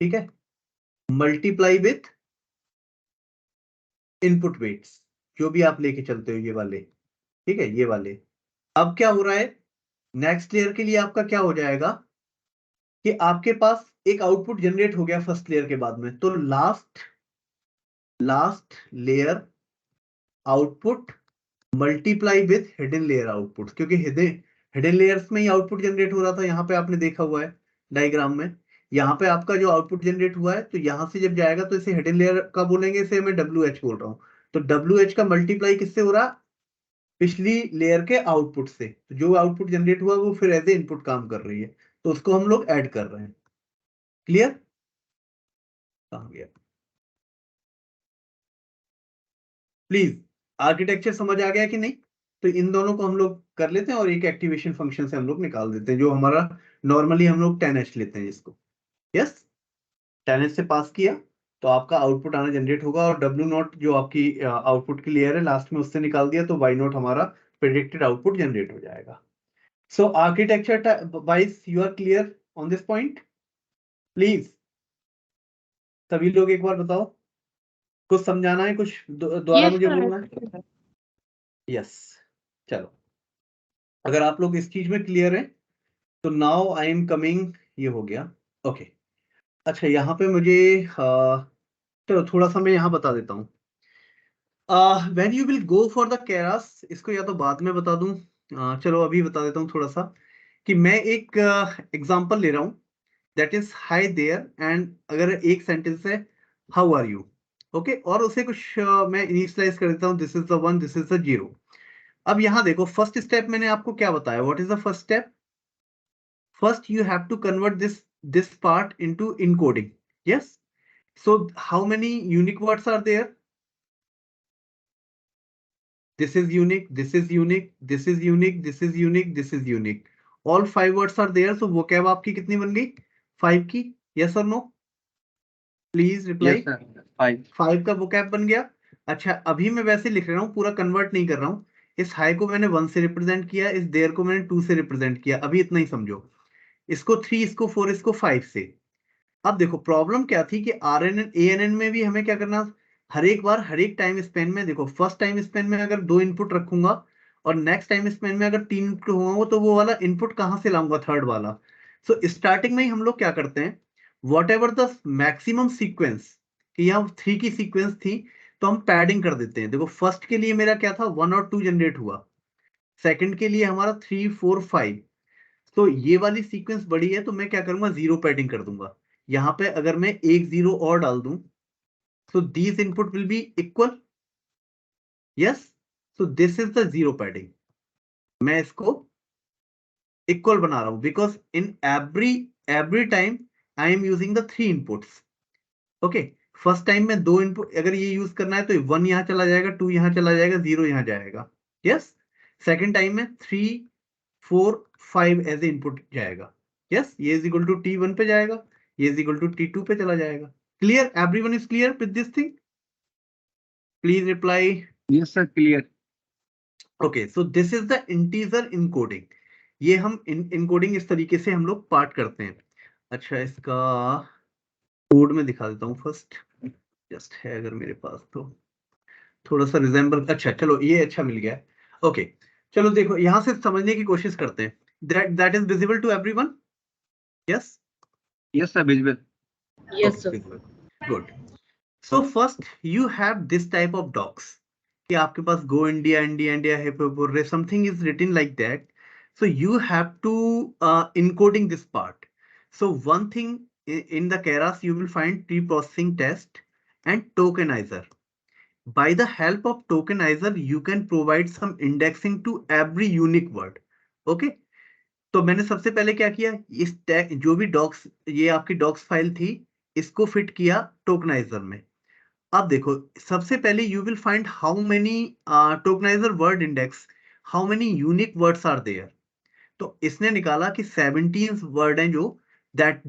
ठीक है, मल्टीप्लाई विथ इनपुट वेट्स, जो भी आप लेके चलते हो ये वाले, ठीक है, ये वाले। अब क्या हो रहा है, नेक्स्ट लेयर के लिए आपका क्या हो जाएगा कि आपके पास एक आउटपुट जनरेट हो गया फर्स्ट लेयर के बाद में, तो last layer output multiply with hidden layer output, क्योंकि हिडन लेयर्स में ही आउटपुट जनरेट हो रहा था। यहाँ पे आपने देखा हुआ है डायग्राम में, यहाँ पे आपका जो आउटपुट जनरेट हुआ है तो यहाँ से जब जाएगा तो इसे हिडन लेयर का बोलेंगे, इसे मैं WH बोल रहा हूँ। तो WH का मल्टीप्लाई किससे हो रहा, पिछली लेयर के आउटपुट से। तो जो आउटपुट जनरेट हुआ वो फिर एज ए इनपुट काम कर रही है, तो उसको हम लोग ऐड कर रहे हैं। क्लियर? कहाँ गया? प्लीज आर्किटेक्चर समझ आ गया कि नहीं? तो इन दोनों को हम लोग कर लेते हैं और एक एक्टिवेशन फंक्शन से हम लोग निकाल देते हैं, जो हमारा नॉर्मली हम लोग 10H लेते हैं जिसको। यस, 10H से पास किया तो आपका आउटपुट आना जनरेट होगा, और W0 जो आपकी आउटपुट की लेयर है लास्ट में उससे निकाल दिया तो Y0 हमारा प्रेडिक्टेड आउटपुट जनरेट हो जाएगा। So architecture wise you are clear on this point? Please सभी लोग एक बार बताओ, कुछ समझाना है, कुछ दोबारा Yes, मुझे sir. बोलना है। यस, चलो अगर आप लोग इस चीज में क्लियर हैं तो नाउ आई एम कमिंग, ये हो गया ओके। अच्छा यहाँ पे मुझे चलो थोड़ा सा मैं यहाँ बता देता हूँ। When you will go for the Keras, इसको या तो बाद में बता दूं, चलो अभी बता देता हूँ थोड़ा सा, कि मैं एक एग्जांपल ले रहा हूँ, that is hi there, and अगर एक सेंटेंस है हाउ आर यू, ओके, और उसे कुछ मैं इनिशियलाइज कर देता हूँ, this is the 1, this is the 0। अब यहाँ देखो फर्स्ट स्टेप मैंने आपको क्या बताया, what is the first step? First you have to convert this part into encoding. Yes, so how many unique words are there? This is unique, this is unique, this is unique, this is unique, this is unique. All 5 words are there. So vocab आपकी कितनी बन गई? 5 की? Yes or no? Please reply. Yes, sir. 5. 5 का vocab बन गया। अच्छा अभी मैं वैसे लिख रहा हूँ, पूरा कन्वर्ट नहीं कर रहा हूँ। इस हाई को मैंने 1 से रिप्रेजेंट किया, इस देयर को मैंने 2 से रिप्रेजेंट किया। अभी इतना ही समझो, इसको 3, इसको 4, इसको 5 से। अब देखो प्रॉब्लम क्या थी कि RNN ANN में भी हमें क्या करना, हर एक बार हर एक टाइम स्पेन में, देखो फर्स्ट टाइम स्पेन में अगर 2 इनपुट रखूंगा और नेक्स्ट टाइम स्पेन में अगर 3 इनपुट होंगे तो वो वाला इनपुट कहां से लाऊंगा, थर्ड वाला। सो स्टार्टिंग में ही हम लोग क्या करते हैं, what ever the maximum sequence, कि यहाँ 3 की सीक्वेंस थी तो हम पैडिंग कर देते हैं। देखो फर्स्ट के लिए मेरा क्या था, 1 और 2 जनरेट हुआ, सेकंड के लिए हमारा 3, 4, 5। तो ये वाली सीक्वेंस बड़ी है तो मैं क्या करूंगा, 0 पैडिंग कर दूंगा। यहाँ पे अगर मैं एक 0 और डाल दूं तो these input will be equal. Yes, so this is the 0 padding. मैं इसको इक्वल बना रहा हूं because in every time I am using the 3 inputs. Okay, first time में 2 इनपुट अगर ये यूज करना है तो 1 यहाँ चला जाएगा, 2 यहाँ चला जाएगा, 0 यहाँ जाएगा। यस, सेकेंड टाइम में 3, 4, 5 एज ए इनपुट जाएगा। यस, ये इज इक्वल टू T1 पे जाएगा, ये इज इक्वल टू T2 पे चला जाएगा। Clear? Everyone is clear with this thing? Please reply. Yes, sir. Clear. Okay, so this is the integer encoding. ये हम इनकोडिंग इस तरीके से हम लोग पार्ट करते हैं। अच्छा इसका कोड में दिखा देता हूँ फर्स्ट, जस्ट है अगर मेरे पास तो थोड़ा सा रिजेंबल। अच्छा चलो ये अच्छा मिल गया। ओके चलो देखो यहां से समझने की कोशिश करते हैं। That is visible to everyone? Yes, Yes, sir. Visible. Yes, sir. Good. So first you have this type of docs, कि आपके पास go India, India India, hip hip hooray, something is written like that. So you have to encoding this part. So one thing in the Keras you will find pre-processing test and tokenizer. By the help of tokenizer you can provide some indexing to every unique word. Okay, तो मैंने सबसे पहले क्या किया, इस tag जो भी docs, ये आपकी डॉक्स फाइल थी, इसको फिट किया टोकनाइजर में। अब देखो सबसे पहले you will find how many tokenizer word index, how many unique words are there. तो इसने निकाला कि 17 वर्ड हैं जो that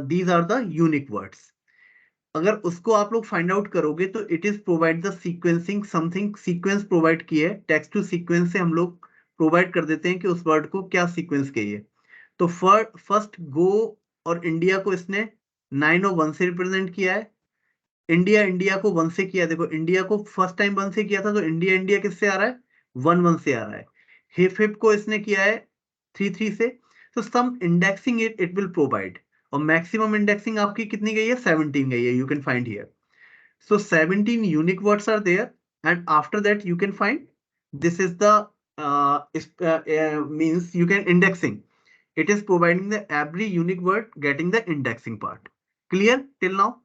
these are the unique words. अगर उसको आप लोग फाइंड आउट करोगे तो it is provide the sequencing, something sequence provide की है, टेक्स्ट टू सीक्वेंस से हम लोग प्रोवाइड कर देते हैं कि उस वर्ड को क्या सीक्वेंस चाहिए। तो फर्स्ट गो और इंडिया को इसने 9 और 1 से रिप्रेजेंट किया है, इंडिया को 1 से किया। देखो इंडिया को फर्स्ट टाइम 1 से किया था तो इंडिया किससे आ रहा है, 1 से आ रहा है। हिप को इसने किया है 3 से। तो some indexing it will provide, और मैक्सिमम इंडेक्सिंग आपकी कितनी गई है, 17 गई है, you can find here. So 17 unique words are there, and after that you can find this is the means you can indexing. It is providing the every unique word getting the indexing part. Clear till now?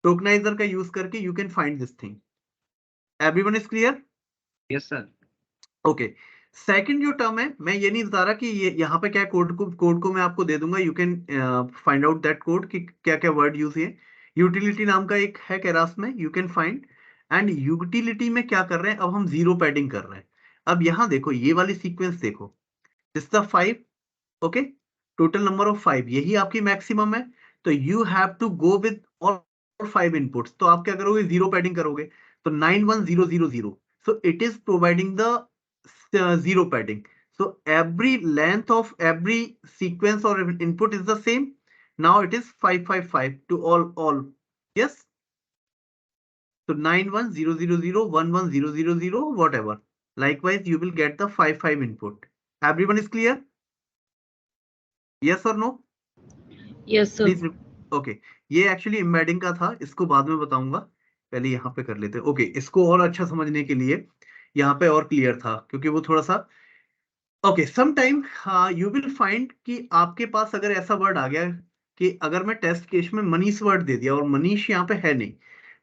Tokenizer का use करके you can find this thing. Everyone is clear? Yes, sir. Okay second जो term है, मैं ये नहीं बता रहा कि ये यहाँ पे क्या कोड को मैं आपको दे दूंगा, you can find out that code कि क्या क्या वर्ड यूज है. यूटिलिटी नाम का एक है केरास में, you can find. And utility में क्या कर रहे हैं, अब हम जीरो पैडिंग कर रहे हैं. अब यहाँ देखो ये वाली सीक्वेंस देखो, this the 5. Okay, total number of 5 यही आपकी मैक्सिमम है. तो you have to go with all 5 inputs. तो आप क्या करोगे, जीरो पैडिंग करोगे. तो 91000. So it is providing the zero padding. So every length of every sequence or input is the same. Now it is 555 to all. Yes. So 91000 whatever. Likewise, you will get the 55 input. Everyone is clear? Yes or no? Yes, sir. Please. Okay. ये actually embedding का था, इसको बाद में बताऊंगा, पहले यहाँ पे कर लेते हैं. ओके, इसको और अच्छा समझने के लिए यहाँ पे और क्लियर था, क्योंकि वो थोड़ा सा okay. Sometime you will find कि आपके पास अगर ऐसा वर्ड आ गया कि अगर मैं टेस्ट केस में मनीष वर्ड दे दिया और मनीष यहाँ पे है नहीं,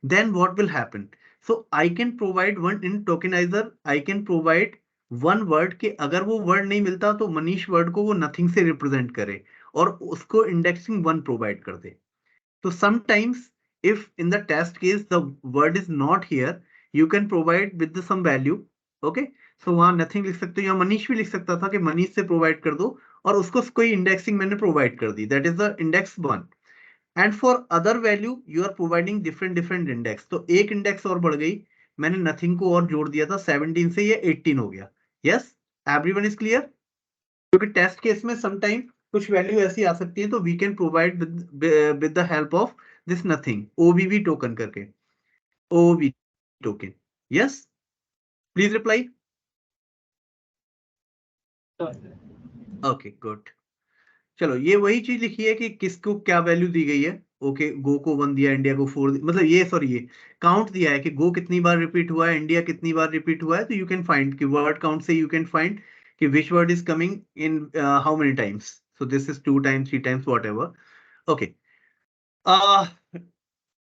then what will happen. So I can provide one in tokenizer, I can provide one word कि अगर वो वर्ड नहीं मिलता तो मनीष वर्ड को वो नथिंग से रिप्रेजेंट करे और उसको इंडेक्सिंग 1 प्रोवाइड कर दे. So sometimes if in the test case the word is not here, you can provide with the some value. Okay, so वहाँ nothing लिख सकते हो, या मनीष भी लिख सकता था कि मनीष से प्रोवाइड कर दो और उसको कोई इंडेक्सिंग मैंने प्रोवाइड कर दी, that is the index 1. And for other value you are providing different index. तो एक इंडेक्स और बढ़ गई, मैंने nothing को और जोड़ दिया था, 17 से ये 18 हो गया. Yes, everyone is clear? क्योंकि टेस्ट केस में समटाइम कुछ वैल्यू ऐसी आ सकती है, तो we can provide with the help of this nothing, OOV token करके, OOV token. Yes, please reply. Okay good. चलो, ये वही चीज लिखी है कि किसको क्या वैल्यू दी गई है. ओके, गो को 1 दिया, इंडिया को 4, मतलब ये सॉरी ये काउंट दिया है कि गो कितनी बार रिपीट हुआ है, इंडिया कितनी बार रिपीट हुआ है. तो यू कैन फाइंड कि वर्ड काउंट से यू कैन फाइंड कि which word is coming in how many times. So this is 2 times, 3 times, whatever. Okay.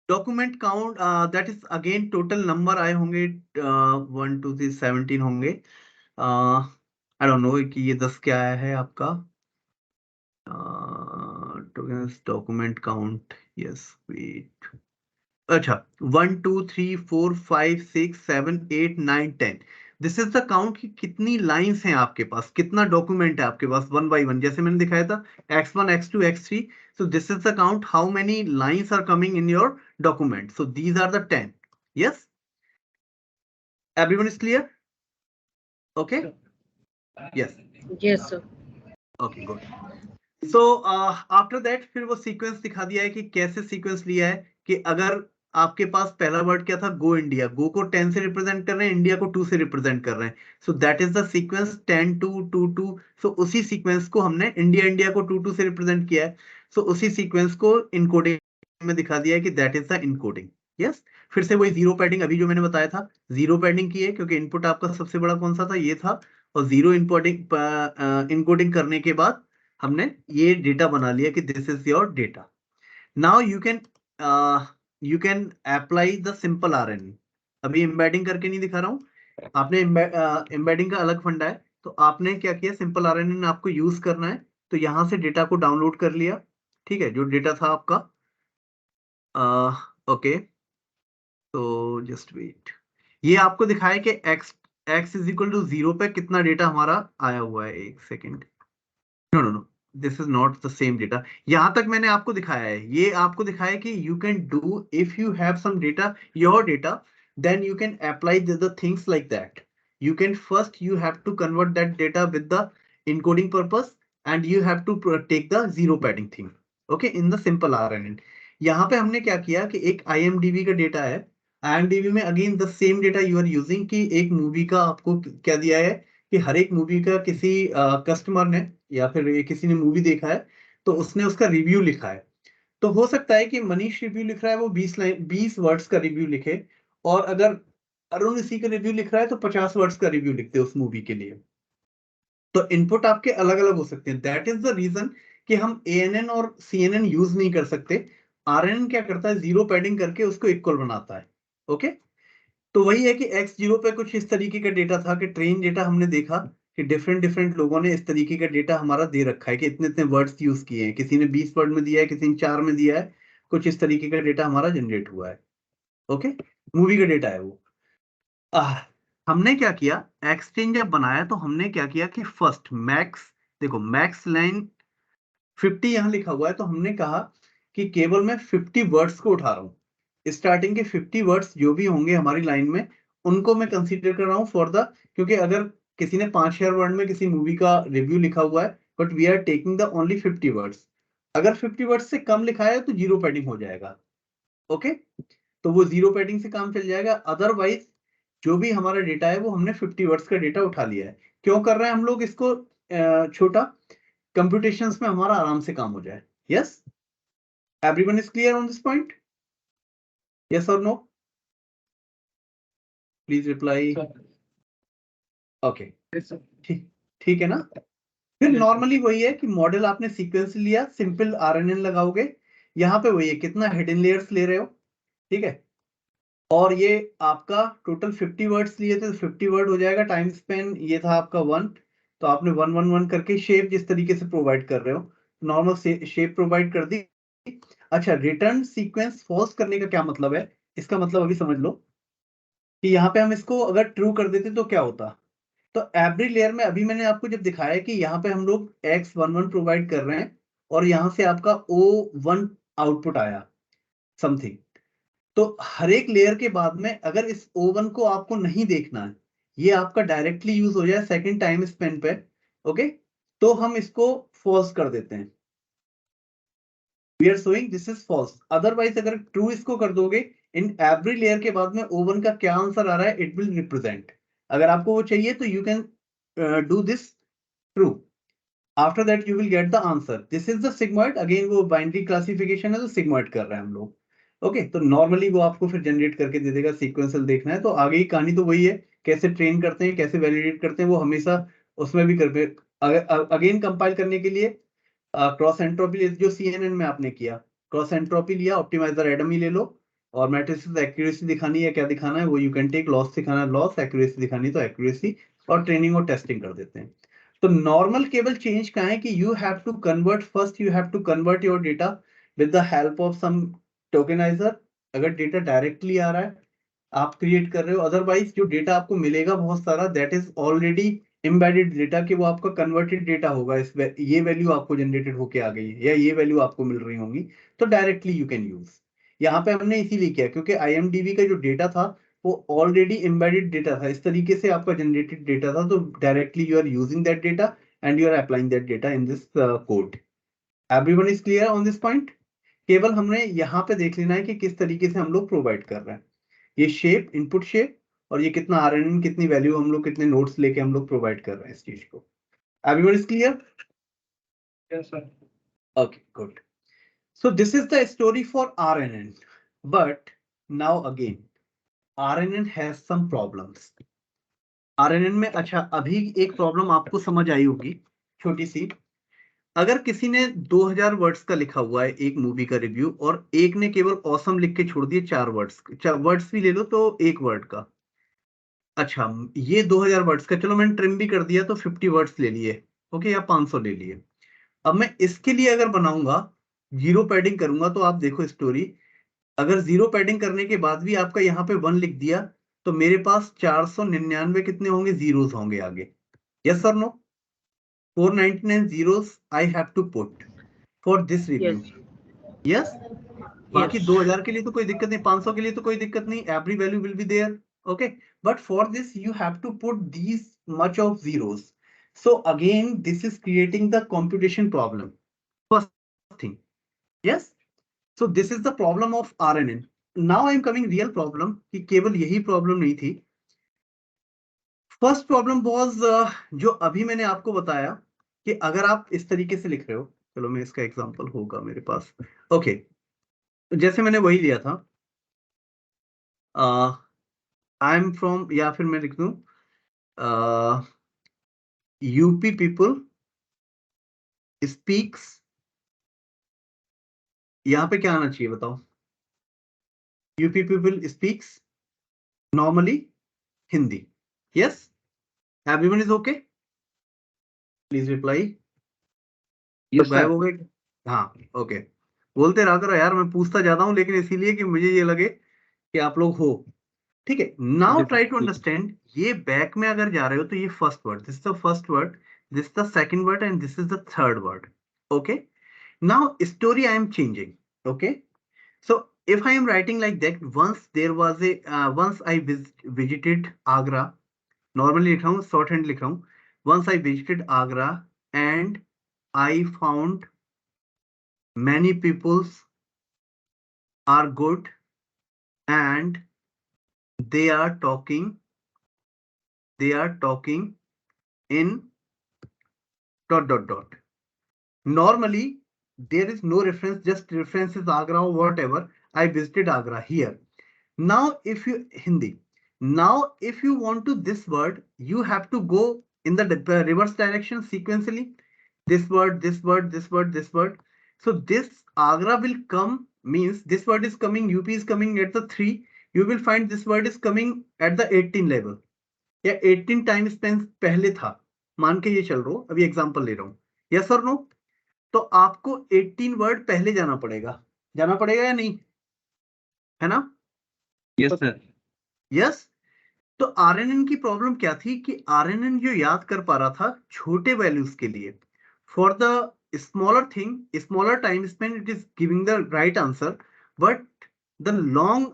Document count, that is again total number आए होंगे 1 2 3 17 होंगे. I don't know कि ये 10 क्या आया है आपका. Document count. Yes, wait. अच्छा, 1 2 3 4 5 6 7 8 9 10. दिस इज द काउंट कि कितनी लाइंस हैं आपके पास, कितना डॉक्यूमेंट है आपके पास, 1 by 1, जैसे मैंने दिखाया था x1 x2 x3. So this is the count how many lines are coming in your document. So these are the 10. Yes, everyone is clear? Okay, yes. Yes, sir. Okay good. So after that फिर वो sequence दिखा दिया है कि कैसे sequence लिया है कि अगर आपके पास पहला वर्ड क्या था, गो इंडिया, गो को 10 से रिप्रेजेंट कर रहे हैं, इंडिया को 2 से रिप्रेजेंट कर रहे हैं. सो दैट इज द सीक्वेंस 10 2 2 2. सो उसी सीक्वेंस को हमने इंडिया को 2 2 से रिप्रेजेंट किया है. सो उसी सीक्वेंस को इनकोडिंग में दिखा दिया है कि that is the encoding. Yes, फिर से वही जीरो पैडिंग अभी जो मैंने बताया था, जीरो पैडिंग की है क्योंकि इनपुट आपका सबसे बड़ा कौन सा था, ये था. और जीरो इनकोडिंग करने के बाद हमने ये डेटा बना लिया कि this is your data. Now you can apply the simple RNN. अभी एम्बेडिंग करके नहीं दिखा रहा हूँ, आपने एम्बेडिंग का अलग फंडा है. तो आपने क्या किया, सिंपल RNN आपको यूज करना है. तो यहां से डेटा को डाउनलोड कर लिया. ठीक है, जो डेटा था आपका. ओके, तो जस्ट वेट. ये आपको दिखाया कि x इज इक्वल टू 0 पे कितना डेटा हमारा आया हुआ है. एक second, no, this is not the same data. यहां तक मैंने आपको दिखाया है, ये आपको दिखाया है कि you can do if you have some data, your data, then you can apply the things like that. You can first you have to convert that data with the encoding purpose and you have to take the zero padding thing. Okay, in the simple RNN. यहाँ पे हमने क्या किया कि एक IMDb का data है. IMDb में again the same data you are using कि एक मूवी का आपको क्या दिया है कि हर एक मूवी का किसी कस्टमर ने या फिर किसी ने मूवी देखा है तो उसने उसका रिव्यू लिखा है. तो हो सकता है कि मनीष रिव्यू लिख रहा है वो 20 वर्ड्स का रिव्यू लिखे, और अगर अरुण इसी का रिव्यू लिख रहा है तो 50 वर्ड्स का रिव्यू लिखते हैं उस मूवी के लिए। तो इनपुट आपके अलग अलग हो सकते हैं। दैट इज द रीजन कि हम ANN और CNN यूज नहीं कर सकते। RNN क्या करता है, जीरो पैडिंग करके उसको इक्वल बनाता है। ओके, तो वही है कि X0 पे कुछ इस तरीके का डेटा था कि ट्रेन डेटा हमने देखा कि डिफरेंट डिफरेंट लोगों ने इस तरीके का डेटा हमारा दे रखा है कि इतने इतने वर्ड्स यूज किए हैं, किसी ने 20 वर्ड में दिया है, किसी ने 4 में दिया है, कुछ इस तरीके का डेटा हमारा जनरेट हुआ है। ओके, मूवी का डेटा है वो। हमने क्या किया, एक्सचेंज जब बनाया तो हमने क्या किया कि फर्स्ट मैक्स, देखो मैक्स लाइन 50 यहां लिखा हुआ है, तो हमने कहा कि केवल मैं 50 वर्ड्स को उठा रहा हूं। स्टार्टिंग के 50 वर्ड्स जो भी होंगे हमारी लाइन में, उनको मैं कंसीडर कर रहा हूं फॉर द, क्योंकि अगर किसी ने 5000 वर्ड में किसी मूवी का रिव्यू लिखा हुआ है, but we are taking the only 50 words, अगर 50 वर्ड्स से कम लिखा है तो जीरो पैडिंग हो जाएगा। ओके, तो वो जीरो पैडिंग से काम चल जाएगा। अदरवाइज जो भी हमारा डेटा है वो हमने 50 वर्ड्स का डेटा उठा लिया है। क्यों कर रहे हैं हम लोग इसको छोटा, कंप्यूटेशंस में हमारा आराम से काम हो जाए। Yes, everyone is clear on this point? Yes और नो? Please reply. ओके, ठीक है ना। फिर नॉर्मली वही है कि मॉडल आपने सीक्वेंस लिया, सिंपल RNN लगाओगे, यहाँ पे वही है कितना हिडन लेयर्स ले रहे हो, ठीक है। और ये आपका टोटल 50 वर्ड्स लिए थे, तो 50 वर्ड हो जाएगा। टाइम स्पेन ये था आपका 1, तो आपने 1 1 1 करके शेप जिस तरीके से प्रोवाइड कर रहे हो, नॉर्मल शेप प्रोवाइड कर दी। अच्छा, रिटर्न सीक्वेंस फॉल्स करने का क्या मतलब है, इसका मतलब अभी समझ लो कि यहाँ पे हम इसको अगर ट्रू कर देते तो क्या होता। तो एवरी लेयर में अभी मैंने आपको जब दिखाया कि यहाँ पे हम लोग X11 प्रोवाइड कर रहे हैं और यहाँ से आपका O1 आउटपुट आया समथिंग, तो हर एक लेयर के बाद में अगर इस O1 को आपको नहीं देखना है, ये आपका डायरेक्टली यूज हो जाए सेकंड टाइम स्पेन पे, ओके, तो हम इसको फॉल्स कर देते हैं। We are showing this is false. Otherwise अगर ट्रू इसको कर दोगे, इन एवरी लेयर के बाद में O1 का क्या आंसर आ रहा है, इट विल रिप्रेजेंट। अगर आपको वो चाहिए तो you can do this true, after that you will gate the answer. This is the sigmoid, again वो बाइनरी क्लासिफिकेशन है तो सिग्मॉइड कर रहे हैं हम लोग। ओके, तो नॉर्मली वो आपको फिर जनरेट करके दे देगा। सीक्वेंशियल देखना है तो आगे की कहानी तो वही है, कैसे ट्रेन करते हैं, कैसे वैलिडेट करते हैं, वो हमेशा उसमें भी कर, अगेन कंपाइल करने के लिए क्रॉस एंट्रोपी जो CNN में आपने किया, क्रॉस एंट्रोपी लिया, ऑप्टिमाइजर एडम ही ले लो, और मैट्रिसेस एक्यूरेसी दिखानी है, क्या दिखाना है वो यू कैन टेक, लॉस दिखाना है लॉस, एक्यूरेसी दिखानी तो एक्यूरेसी, और ट्रेनिंग और टेस्टिंग कर देते हैं। तो नॉर्मल केवल चेंज कहाँ है कि you have to convert, first you have to convert your data with the help of some tokenizer. अगर डेटा डायरेक्टली आ रहा है आप क्रिएट कर रहे हो, अदरवाइज जो डेटा आपको मिलेगा बहुत सारा, that is already embedded data, कि वो आपका कन्वर्टेड डेटा होगा। इस ये वैल्यू आपको जनरेटेड होके आ गई है या ये वैल्यू आपको मिल रही होंगी, तो डायरेक्टली यू कैन यूज। यहाँ पे हमने इसीलिए किया क्योंकि IMDb का जो डेटा था वो ऑलरेडी एम्बेडेड डेटा था, इस तरीके से आपका जनरेटेड डेटा था, तो directly you are using that data and you are applying that data in this code. Everyone is clear on this point? केवल हमने यहाँ पे देख लेना है कि किस तरीके से हम लोग प्रोवाइड कर रहे हैं ये शेप, इनपुट शेप, और ये कितना RNN, कितनी वैल्यू हम लोग, कितने नोट्स लेके हम लोग प्रोवाइड कर रहे हैं इस चीज को। Everyone is clear? Yes, sir. Okay, good. So this is the story for RNN, but now again RNN has some problems. RNN में अच्छा अभी एक प्रॉब्लम आपको समझ आई होगी छोटी सी। अगर किसी ने 2000 वर्ड्स का लिखा हुआ है एक मूवी का रिव्यू, और एक ने केवल ऑसम लिख के छोड़ दिए 4 वर्ड्स, वर्ड्स भी ले लो तो एक वर्ड का, अच्छा ये 2000 वर्ड्स का, चलो मैंने ट्रिम भी कर दिया तो 50 वर्ड्स ले लिए, ओके, या 500 ले लिए। अब मैं इसके लिए अगर बनाऊंगा, जीरो पैडिंग करूंगा, तो आप देखो स्टोरी, अगर जीरो पैडिंग करने के बाद भी आपका यहाँ पे 1 लिख दिया, तो मेरे पास 499 कितने होंगे, जीरोस होंगे आगे। यस और no? 499 zeros I have to put for this review. Yes. Yes? बाकी Yes. 2000 के लिए तो कोई दिक्कत नहीं, 500 के लिए तो कोई दिक्कत नहीं, every value will be there. Okay, but for this you have to put these much of zeros. So again this is creating the computation problem. First thing, yes. So this is the problem of RNN. Now I am coming real problem कि केवल यही problem नहीं थी। First problem was जो अभी मैंने आपको बताया कि अगर आप इस तरीके से लिख रहे हो, चलो मैं इसका एग्जांपल होगा मेरे पास। ओके, जैसे मैंने वही लिया था, आई एम फ्रॉम, या फिर मैं लिख दूं यूपी पीपल स्पीक्स, यहाँ पे क्या आना चाहिए बताओ? UP people speaks normally Hindi. Yes, everyone is okay? Please reply. Yes, गायब sir. हो गए? हाँ, ओके. बोलते रहा करो यार, मैं पूछता जाता हूँ लेकिन इसीलिए कि मुझे ये लगे कि आप लोग हो. ठीक है, नाउ ट्राई टू अंडरस्टैंड. ये बैक में अगर जा रहे हो तो ये first word, this is the first word, this the second word and this is the third word. Okay, now story I am changing. Okay, so if I am writing like that, once there was a once I visited Agra, normally लिख रहा हूँ, short hand लिख रहा हूँ. once I visited Agra and I found many peoples are good and they are talking in dot dot dot. Normally there is no reference, just reference is Agra or whatever. I visited Agra here. Now if you Hindi, now if you want to this word, you have to go in the reverse direction sequentially. This word, this word, this word, this word. So this Agra will come, means this word is coming, UP is coming at the 3. You will find this word is coming at the 18 level. या 18 time Spence पहले था, मान के ये चल रहा हूं, अभी एग्जांपल ले रहा हूं. यस और नो? तो आपको 18 वर्ड पहले जाना पड़ेगा या नहीं, है ना? Yes, sir. यस. तो आरएनएन की प्रॉब्लम क्या थी कि आरएनएन जो याद कर पा रहा था छोटे वैल्यूज के लिए, for the smaller thing, smaller time span, it is giving the right answer, but the long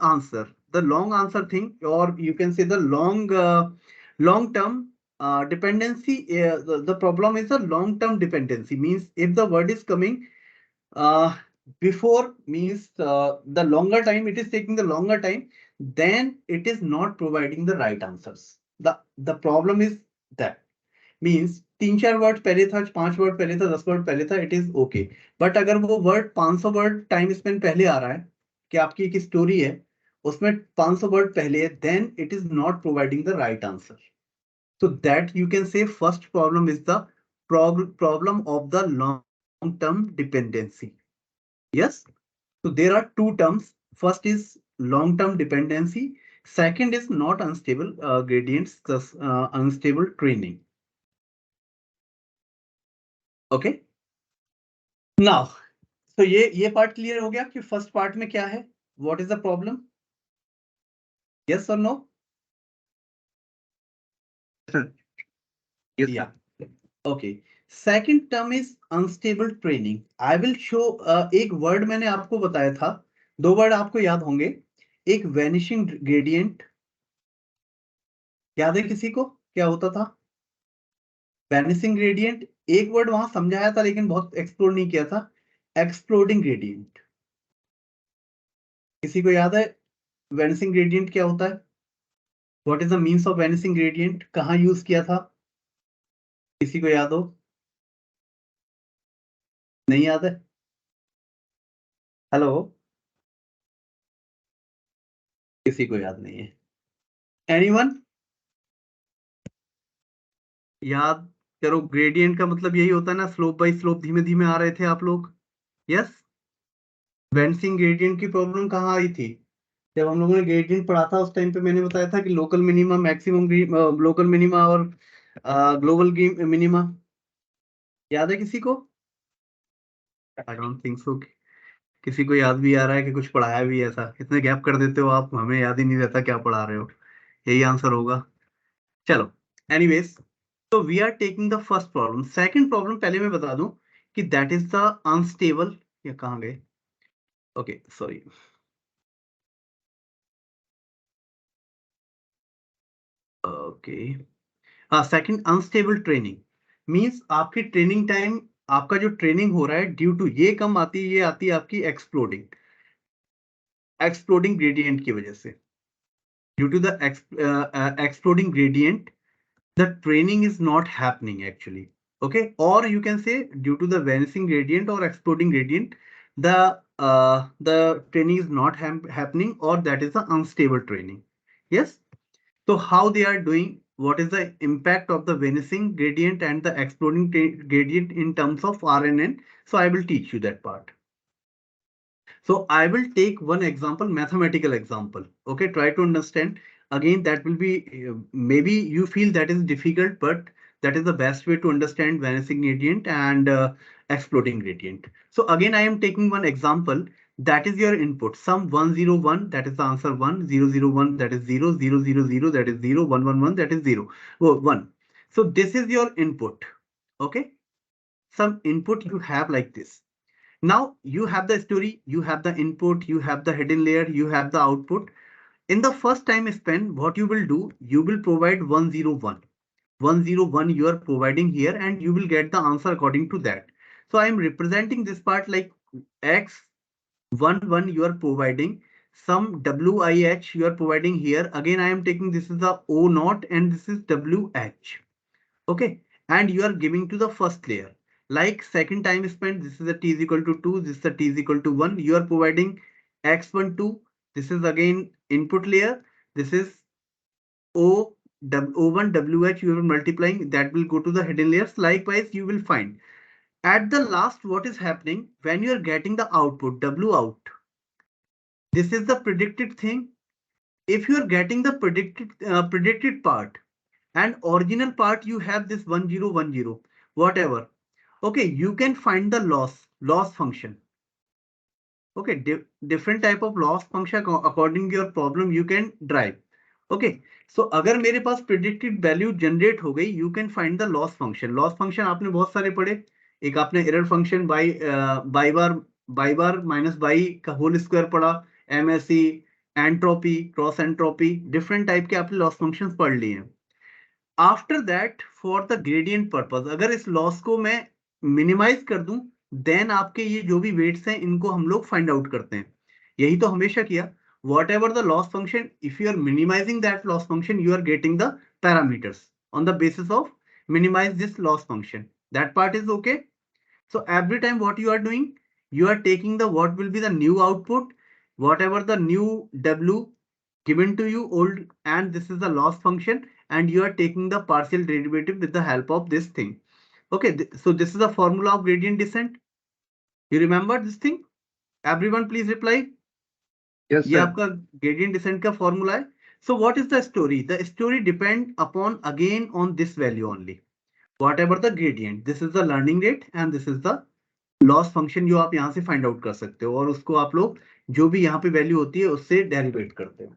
answer thing, और you can say the long term dependency, the problem is a long term dependency, means if the word is coming before, means the longer time it is taking, the longer time, then it is not providing the right answers. The problem is that, means 3-4 word पहले था, 5 word पहले था, 10 word पहले था, it is okay. But अगर वो word 500 word time Spain पहले आ रहा है कि आपकी एक स्टोरी है उसमें 500 वर्ड पहले है, then it is not providing the right answer. So that you can say first problem is the problem of the long term dependency. Yes, so there are two terms. First is long term dependency, second is not unstable gradients, thus unstable training. Okay, now so ये part clear हो गया कि first part में क्या है, what is the problem? Yes or no? Sir. Yes, Yeah. sir. Okay. Second term is unstable training. I will show एक word मैंने आपको बताया था, 2 वर्ड आपको याद होंगे. एक वैनिशिंग ग्रेडियंट, याद है किसी को क्या होता था? Vanishing gradient. एक वर्ड वहां समझाया था लेकिन बहुत एक्सप्लोर नहीं किया था, एक्सप्लोडिंग ग्रेडियंट. किसी को याद है वैनिशिंग ग्रेडियंट क्या होता है? What is the means of vanishing gradient, कहाँ यूज किया था? किसी को याद हो? नहीं याद है? हेलो, किसी को याद नहीं है? एनीवन याद करो. ग्रेडियंट का मतलब यही होता है ना, स्लोप बाय स्लोप, धीमे धीमे आ रहे थे आप लोग. यस, वैनिशिंग ग्रेडियंट की प्रॉब्लम कहाँ आई थी? जब हम लोगों ने ग्रेडियंट पढ़ा था उस टाइम पे मैंने बताया था कि local minima, maximum local minima और ग्लोबल मिनिमा. याद है किसी को? आई डोंट थिंक सो किसी को याद भी आ रहा है कि कुछ पढ़ाया भी है ऐसा. इतने गैप कर देते हो आप, हमें याद ही नहीं रहता क्या पढ़ा रहे हो. यही आंसर होगा. चलो, एनीवेज, तो we are taking the first problem. Second problem पहले मैं बता दूं कि दैट इज द अनस्टेबल. ये कहाँ गए? Okay, sorry. ओके, हाँ, सेकंड अनस्टेबल ट्रेनिंग, मींस आपकी ट्रेनिंग टाइम, आपका जो ट्रेनिंग हो रहा है ड्यू टू ये कम आती है, ये आती है आपकी एक्सप्लोडिंग ग्रेडियंट की वजह से. Due to the exploding gradient the training is not happening actually. Okay, or you can say due to the vanishing gradient or exploding gradient, the training is not happening, or that is the unstable training. Yes, So how they are doing, what is the impact of the vanishing gradient and the exploding gradient in terms of RNN. So I will teach you that part. So I will take one example, mathematical example. Okay, try to understand. Again, that will be, maybe you feel that is difficult, but that is the best way to understand vanishing gradient and exploding gradient. So again, I am taking one example. That is your input. Sum 101, that is the answer 1, 001, that is 0, 000, that is 0, 111, that is 0, 1. So this is your input. Okay, some input you have like this. Now you have the story, you have the input, you have the hidden layer, you have the output. In the first time span, what you will do, you will provide 101. 101 you are providing here and you will get the answer according to that. So I am representing this part like x11 you are providing, some WIH you are providing here. Again, I am taking this is the O0 and this is WH. Okay, and you are giving to the first layer. Like second time spent, this is a t is equal to 2, this is a t is equal to 1. You are providing x12. This is again input layer. This is O1 WH you are multiplying, that will go to the hidden layers. Likewise, you will find at the last what is happening when you are getting the output W out. This is the predicted thing. If you are getting the predicted part and original part, you have this 1010 whatever. Okay, you can find the loss function. Okay, different type of loss function according to your problem you can drive. Okay, so अगर मेरे पास predicted value generate हो गई, you can find the loss function. Loss function आपने बहुत सारे पढ़े. एक आपने error function by bar minus by का whole square पढ़ा, MSE, entropy, cross entropy, different type के आपने loss functions पढ़ लिए हैं. After that for the gradient purpose, अगर इस लॉस को मैं मिनिमाइज कर दूं, देन आपके ये जो भी वेट्स हैं इनको हम लोग फाइंड आउट करते हैं. यही तो हमेशा किया. Whatever the loss function, if you are minimizing that loss function, you are getting the parameters on the basis of minimize this loss function. That part is okay. So every time what you are doing, you are taking the what will be the new output, whatever the new W given to you old, and this is the loss function, and you are taking the partial derivative with the help of this thing. Okay, so this is the formula of gradient descent. You remember this thing? Everyone please reply. Yes, ये sir. आपका gradient descent का formula है. So what is the story? The story depend upon again on this value only. Whatever the gradient, this is the learning rate and this is the loss function जो आप यहाँ से find out कर सकते हो, और उसको आप लोग जो भी यहाँ पे वैल्यू होती है उससे डेरिवेट करते हो.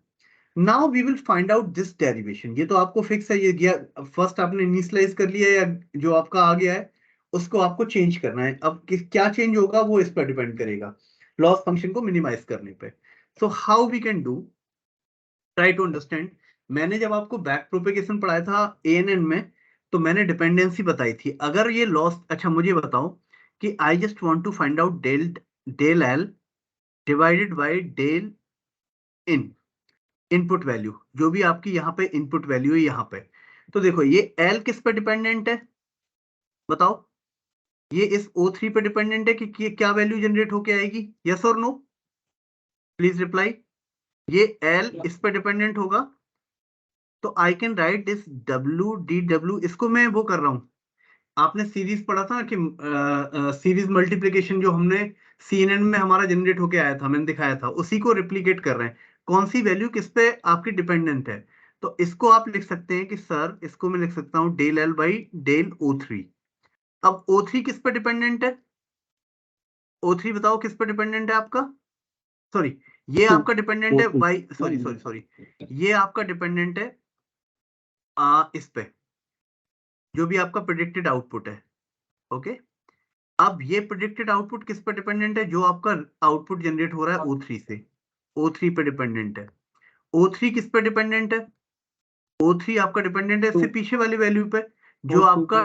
Now we will find out this derivation. ये तो आपको फिक्स है, ये गया फर्स्ट आपने इनिशियलाइज कर लिया, या जो आपका आ गया है उसको आपको चेंज करना है. अब क्या चेंज होगा वो इस पर डिपेंड करेगा, लॉस फंक्शन को मिनिमाइज करने पे. So how we can do, try to understand. मैंने जब आपको बैक प्रोपेगेशन पढ़ाया था ANN में, तो मैंने डिपेंडेंसी बताई थी. अगर ये लॉस, अच्छा मुझे बताओ कि I just want to find out del L divided by del in input value, जो भी आपकी यहाँ पे इनपुट वैल्यू है यहाँ पे. तो देखो ये L किस पे डिपेंडेंट है बताओ. ये इस O3 पे डिपेंडेंट है कि क्या वैल्यू जनरेट होके आएगी, यस और नो, प्लीज रिप्लाई. ये L इस पे डिपेंडेंट होगा, तो I can write this WDW. इसको मैं वो कर रहा हूं, आपने सीरीज पढ़ा था ना कि सीरीज मल्टीप्लीकेशन जो हमने CNN में हमारा जनरेट होके आया था, मैंने दिखाया था, उसी को रिप्लीकेट कर रहे हैं. कौन सी वैल्यू किस पे आपकी डिपेंडेंट है. तो इसको आप लिख सकते हैं कि सर, इसको मैं लिख सकता हूं del L by del O3. अब O3 किस पे डिपेंडेंट है, O3 बताओ किस पे डिपेंडेंट है आपका. सॉरी, ये आपका डिपेंडेंट है बाई, सॉरी, ये आपका डिपेंडेंट है इस पे, जो भी आपका प्रेडिक्टेड आउटपुट है. ओके, अब ये प्रेडिक्टेड आउटपुट किस पे डिपेंडेंट है, जो आपका आउटपुट जनरेट हो रहा है O3 से, O3 पे डिपेंडेंट है. O3 किस पे डिपेंडेंट है, O3 आपका डिपेंडेंट है इससे पीछे वाली वैल्यू पे, जो आपका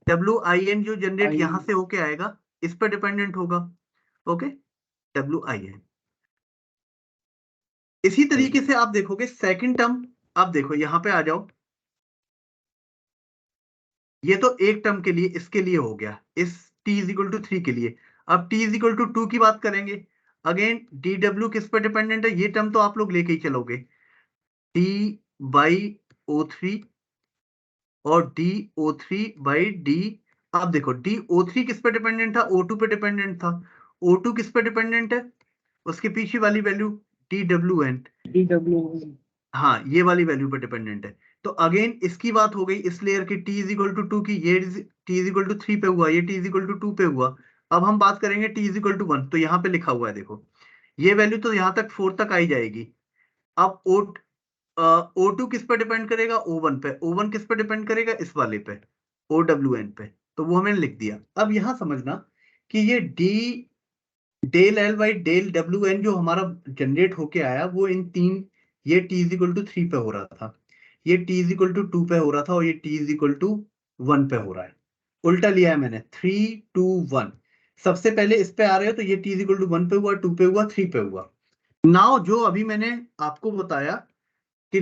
WIN जो जनरेट यहां से होके आएगा, इस पे डिपेंडेंट होगा. Okay, WIN. इसी तरीके से आप देखोगे सेकंड टर्म. आप देखो यहां पे आ जाओ, ये तो एक टर्म के लिए, इसके लिए हो गया, इस t इज इक्वल टू 3 के लिए. अब t इज इक्वल टू 2 की बात करेंगे. अगेन DW किस पे डिपेंडेंट है, ये टर्म तो आप लोग लेके ही चलोगे. DO3 और DO3 बाई D। अब देखो DO3 किस पे डिपेंडेंट था? O2 पे डिपेंडेंट था। O2 किस पे डिपेंडेंट है? उसके पीछे वाली वैल्यू DWN। हाँ, ये वाली वैल्यू पे डिपेंडेंट है। तो अगेन इसकी बात हो गई इस लेयर की T इज इक्वल टू 2 की, ये T इज इक्वल टू 3 पे हुआ, ये T इज इक्वल टू 2 पे हुआ। अब हम बात करेंगे T इज इक्वल टू 1, तो यहाँ पे लिखा हुआ है देखो, ये वैल्यू तो यहाँ तक 4 तक आई जाएगी। अब O2 किस पे डिपेंड करेगा? O1 पे। O1 किस पे डिपेंड करेगा? इस वाले पे, OWN पे। तो वो हमने लिख दिया। अब यहां समझना कि ये del L by del WN जो हमारा जनरेट होके आया, वो इन तीन, ये T इज इक्वल टू 3 पे हो रहा था, ये T इज इक्वल टू 2 पे हो रहा था, और ये T इज इक्वल टू 1 पे हो रहा है। उल्टा लिया है मैंने, 3 2 1। सबसे पहले इस पे आ रहे हो तो ये T इज इक्वल टू 1 पे हुआ, 2 पे हुआ, 3 पे हुआ। नाउ जो अभी मैंने आपको बताया कि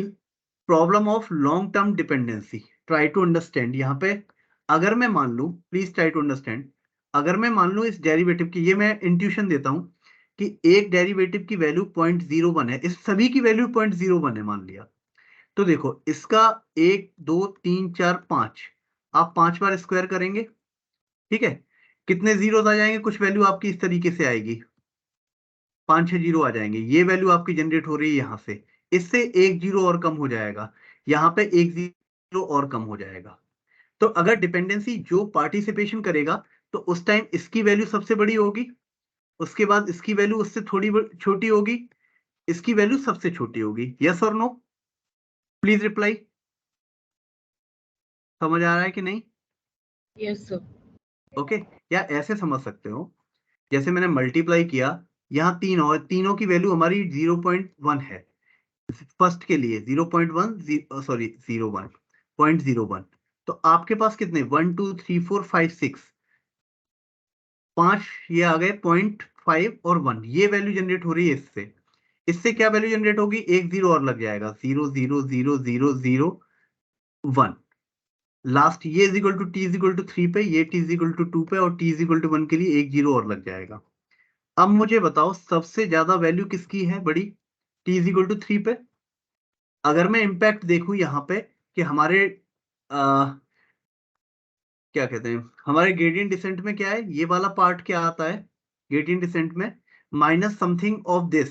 problem of long term dependency, try to understand. यहाँ पे अगर मैं मान लूं, प्लीज ट्राई टू अंडरस्टैंड, अगर मैं मान लूं इस डेरिवेटिव की, ये मैं इंट्यूशन देता हूं कि एक डेरिवेटिव की वैल्यू 0.01 है, इस सभी की वैल्यू 0.01 है मान लिया, तो देखो इसका 1 2 3 4 5, आप 5 बार स्क्वायर करेंगे, ठीक है, कितने जीरो आ जाएंगे? कुछ वैल्यू आपकी इस तरीके से आएगी, 5 6 जीरो आ जाएंगे। ये वैल्यू आपकी जनरेट हो रही है यहाँ से, इससे एक जीरो और कम हो जाएगा, यहाँ पे एक जीरो और कम हो जाएगा। तो अगर डिपेंडेंसी जो पार्टिसिपेशन करेगा तो उस टाइम इसकी वैल्यू सबसे बड़ी होगी, उसके बाद इसकी वैल्यू उससे थोड़ी छोटी होगी, इसकी वैल्यू सबसे छोटी होगी। यस और नो? Please reply. समझ आ रहा है कि नहीं? Yes sir. ओके, या ऐसे समझ सकते हो, जैसे मैंने मल्टीप्लाई किया, यहाँ तीन और तीनों की वैल्यू हमारी 0.1 है। फर्स्ट के लिए 0.1, सॉरी 0.01, तो आपके पास कितने? 1 2 3 4 5 6, 5 ये आ गए, 0.5 और 1, ये वैल्यू जनरेट हो रही है इससे। इससे क्या वैल्यू जनरेट होगी? एक जीरो और लग जाएगा, 0 0 0 0 0 1। लास्ट ये is equal to T is equal to 3 पे, ये T इज इक्वल टू 2 पे, और T इज इक्वल टू 1 के लिए एक जीरो और लग जाएगा। अब मुझे बताओ सबसे ज्यादा वैल्यू किसकी है बड़ी? T इज इक्वल टू 3 पे। अगर मैं इंपैक्ट देखूं यहाँ पे कि हमारे क्या कहते हैं, हमारे ग्रेडियंट डिसेंट में क्या है, ये वाला पार्ट क्या आता है ग्रेडियंट डिसेंट में? माइनस समथिंग ऑफ दिस,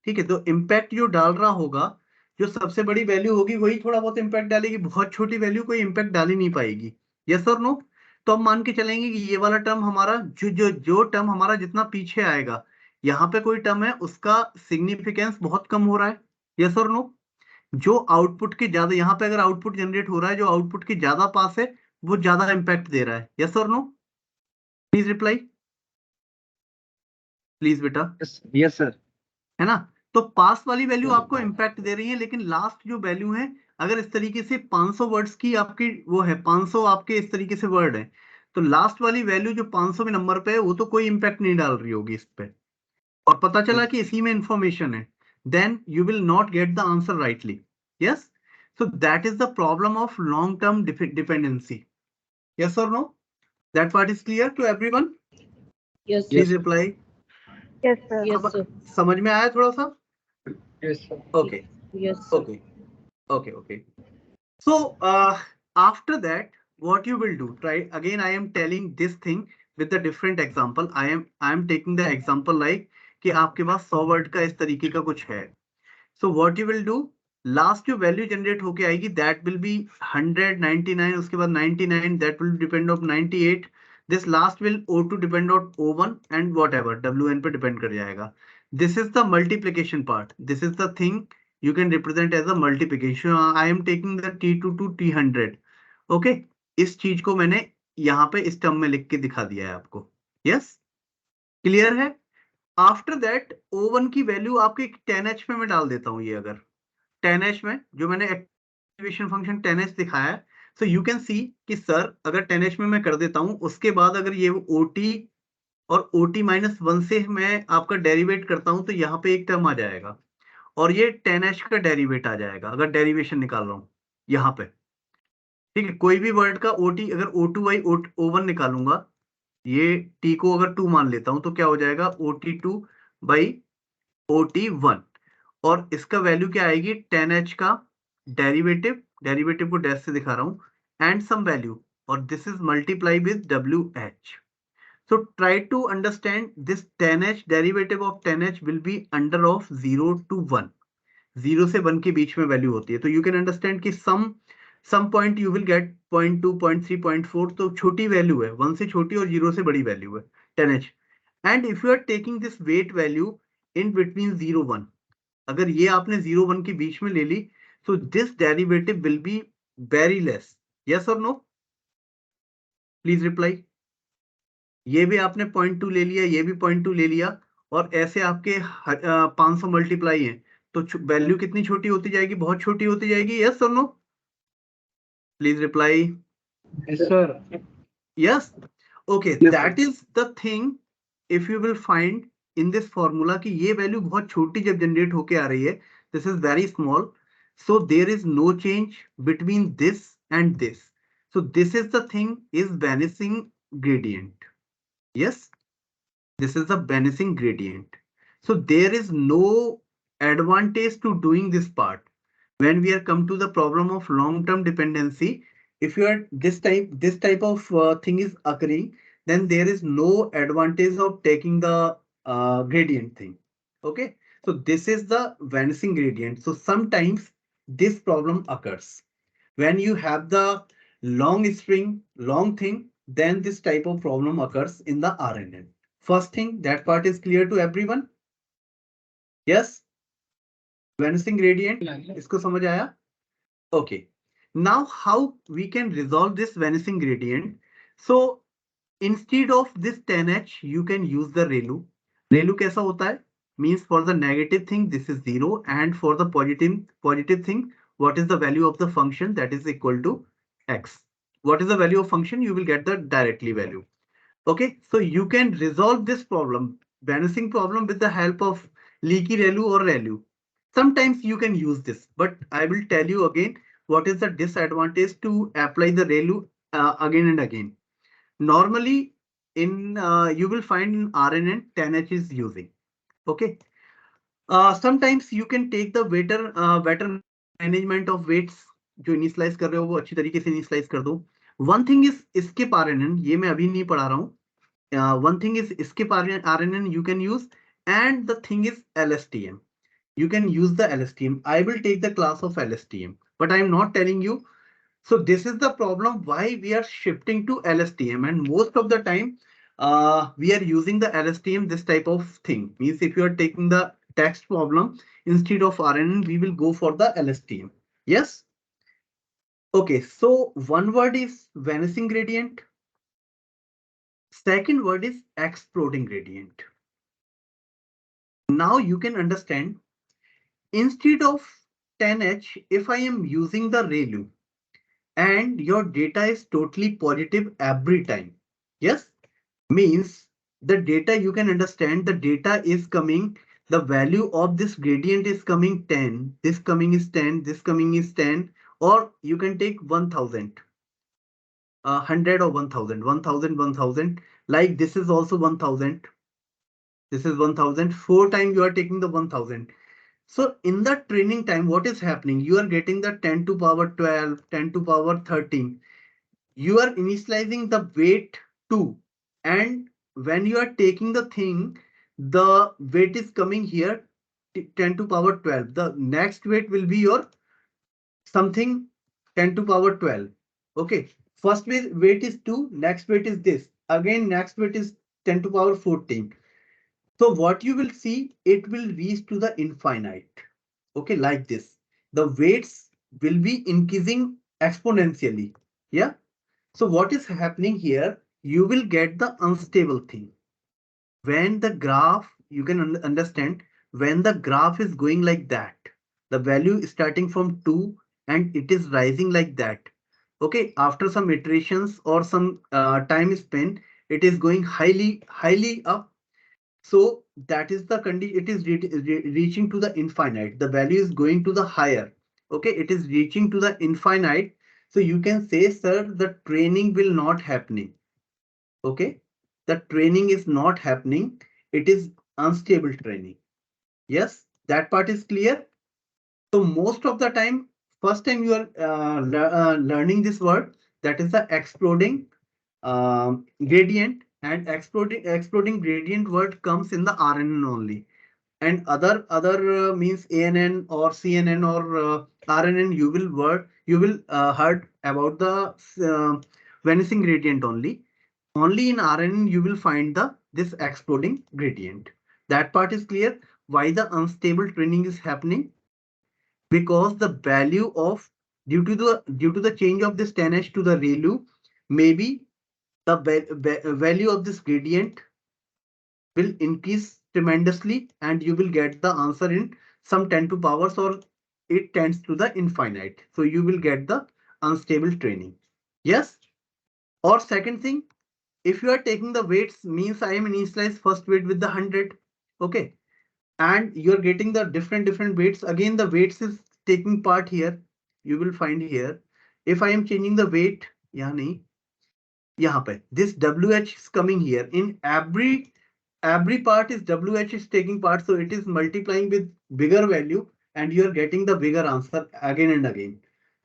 ठीक है। तो इम्पैक्ट जो डाल रहा होगा, जो सबसे बड़ी वैल्यू होगी वही थोड़ा बहुत इम्पैक्ट डालेगी, बहुत छोटी वैल्यू कोई इम्पैक्ट डाल ही नहीं पाएगी। यस और नो? तो हम मान के चलेंगे कि ये वाला टर्म हमारा, जो टर्म हमारा जितना पीछे आएगा, यहाँ पे कोई टर्म है उसका सिग्निफिकेंस बहुत कम हो रहा है। यस और नो? जो आउटपुट के ज्यादा, यहाँ पे अगर आउटपुट जनरेट हो रहा है जो आउटपुट के ज्यादा पास है, वो ज्यादा इंपैक्ट दे रहा है। यस और नो? प्लीज रिप्लाई, प्लीज बेटा। Yes sir. है ना? तो पास वाली वैल्यू आपको इंपैक्ट दे रही है, लेकिन लास्ट जो वैल्यू है, अगर इस तरीके से 500 वर्ड्स की आपकी वो है, 500 आपके इस तरीके से वर्ड है, तो लास्ट वाली वैल्यू जो 500 के नंबर पे है वो तो कोई इंपैक्ट नहीं डाल रही होगी इस पे, और पता चला कि इसी में इंफॉर्मेशन है, then you will not get the answer rightly. Yes, so that is the problem of long term dependency. Yes or no? That part is clear to everyone? Yes Please reply. Yes, sir. Yes अब sir. समझ में आया थोड़ा सा? Yes, sir. Okay, yes sir. okay, okay. So after that, what you will do? Try again. I am telling this thing with the different example. I am taking the example like कि आपके पास 100 word का इस तरीके का कुछ है। So what you will do? Last जो value generate होके आएगी दैट विल बी 199, उसके बाद 99, that will depend of 98, this last will O2 depend on O1 and what ever WN पे डिपेंड कर जाएगा। This is the multiplication part, this is the thing you can represent as a multiplication. I am taking the T2 to T100. Okay, इस चीज को मैंने यहाँ पे इस टर्म में लिख के दिखा दिया है आपको। यस, क्लियर है? आफ्टर दैट O1 की वैल्यू आपके 10H में मैं डाल देता हूँ। ये अगर 10H में जो मैंने एक्टिवेशन फंक्शन 10H दिखाया है, सो यू कैन सी कि सर अगर 10H में मैं कर देता हूं, उसके बाद अगर ये OT और OT -1 से मैं आपका डेरिवेट करता हूं, तो यहाँ पे एक टर्म आ जाएगा और ये 10H का डेरिवेट आ जाएगा अगर डेरिवेशन निकाल रहा हूं यहाँ पे। ठीक है, कोई भी वर्ड का OT अगर O2 बाई O1 निकालूंगा, ये T को अगर 2 मान लेता हूं, तो क्या हो जाएगा OT2 बाई OT1, और इसका वैल्यू क्या आएगी 10H का डेरिवेटिव को डैश से दिखा रहा हूँ, एंड सम वैल्यू, और this is multiply with WH. So try to understand this 10h, derivative of 10h will be under of 0 to 1. 0 से 1 के बीच में वैल्यू होती है, तो यू कैन अंडरस्टैंड कि some point you will get 0.2, 0.3, 0.4, तो छोटी वैल्यू है, 1 से छोटी और 0 से बड़ी वैल्यू है 10h. And if you are taking this weight value in between 0, 1, अगर ये आपने 0, 1 के बीच में ले ली, so this derivative will be very less. Yes or no? Please reply. ये भी आपने 0.2 ले लिया, ये भी 0.2 ले लिया, और ऐसे आपके 500 मल्टीप्लाई है, तो वैल्यू कितनी छोटी होती जाएगी? बहुत छोटी होती जाएगी. यस और no? Please reply. Yes, sir. Yes. Okay, Yes, that is the thing. If you will find in this formula कि ये वैल्यू बहुत छोटी जब जनरेट होके आ रही है, this is very small, so there is no change between this and this. So this is the thing is vanishing gradient. Yes, this is the vanishing gradient. So there is no advantage to doing this part. When we are come to the problem of long-term dependency, if you are this type of thing is occurring, then there is no advantage of taking the gradient thing. Okay, so this is the vanishing gradient. So sometimes this problem occurs when you have the long string, long thing, then this type of problem occurs in the RNN. First thing, that part is clear to everyone. Yes, vanishing gradient, इसको समझ आया? Okay, now how we can resolve this vanishing gradient? So instead of this 10h, you can use the ReLU. ReLU कैसा होता है? Means for the negative thing, this is 0, and for the positive thing, what is the value of the function? That is equal to x. What is the value of function? You will get the directly value. Okay, so you can resolve this problem, vanishing problem, with the help of leaky ReLU or ReLU. Sometimes you can use this, but I will tell you again what is the disadvantage to apply the ReLU again and again. Normally in you will find in RNN 10h is using. Okay, sometimes you can take the better management of weights. जो initialise कर रहे हो वो अच्छी तरीके से initialise कर दो. One thing is skip RNN, ये मैं अभी नहीं पढ़ा रहा हूँ. One thing is skip RNN you can use, and the thing is LSTM. You can use the LSTM. I will take the class of LSTM, but I am not telling you. So this is the problem why we are shifting to LSTM, and most of the time we are using the LSTM, this type of thing. Means if you are taking the text problem instead of RNN, we will go for the LSTM. Yes. Okay, so one word is vanishing gradient. Second word is exploding gradient. Now you can understand, instead of 10h, if I am using the ReLU and your data is totally positive every time. Yes, means the data, you can understand the data is coming, the value of this gradient is coming 10, this coming is 10, this coming is 10, or you can take 1000. 100 or 1000, 1000, 1000, like this is also 1000. This is 1000. 4 times you are taking the 1000. So in the training time, what is happening? You are getting the 10 to power 12, 10 to power 13. You are initializing the weight 2. And when you are taking the thing, the weight is coming here 10 to power 12. The next weight will be your something 10 to power 12. Okay. First weight is 2. Next weight is this. Again, next weight is 10 to power 14. So what you will see, it will reach to the infinite. Okay, like this. The weights will be increasing exponentially. Yeah. So what is happening here? You will get the unstable thing. When the graph, you can understand, when the graph is going like that, the value is starting from 2 and it is rising like that. Okay, after some iterations or some time spent, it is going highly up. So that is the condition. It is reaching to the infinite. The value is going to the higher. Okay, it is reaching to the infinite. So you can say, sir, the training will not happening. Okay, the training is not happening. It is unstable training. Yes, that part is clear. So most of the time, first time you are learning this word, that is the exploding gradient, and exploding gradient word comes in the RNN only. And other means ANN or CNN or RNN, you will heard about the vanishing gradient only. Only in RNN you will find the this exploding gradient. That part is clear. Why the unstable training is happening? Because the value of due to the change of this 10H to the ReLU, maybe the value of this gradient will increase tremendously, and you will get the answer in some 10 to powers, or it tends to the infinite. So you will get the unstable training. Yes. Or second thing, if you are taking the weights, means I am initialize first weight with the 100. Okay. And you're getting the different weights. Again, the weights is taking part here. You will find here. If I am changing the weight, yeah, nahi, यहाँ पे this WH is coming here. In every part is WH is taking part, so it is multiplying with bigger value, and you are getting the bigger answer again and again.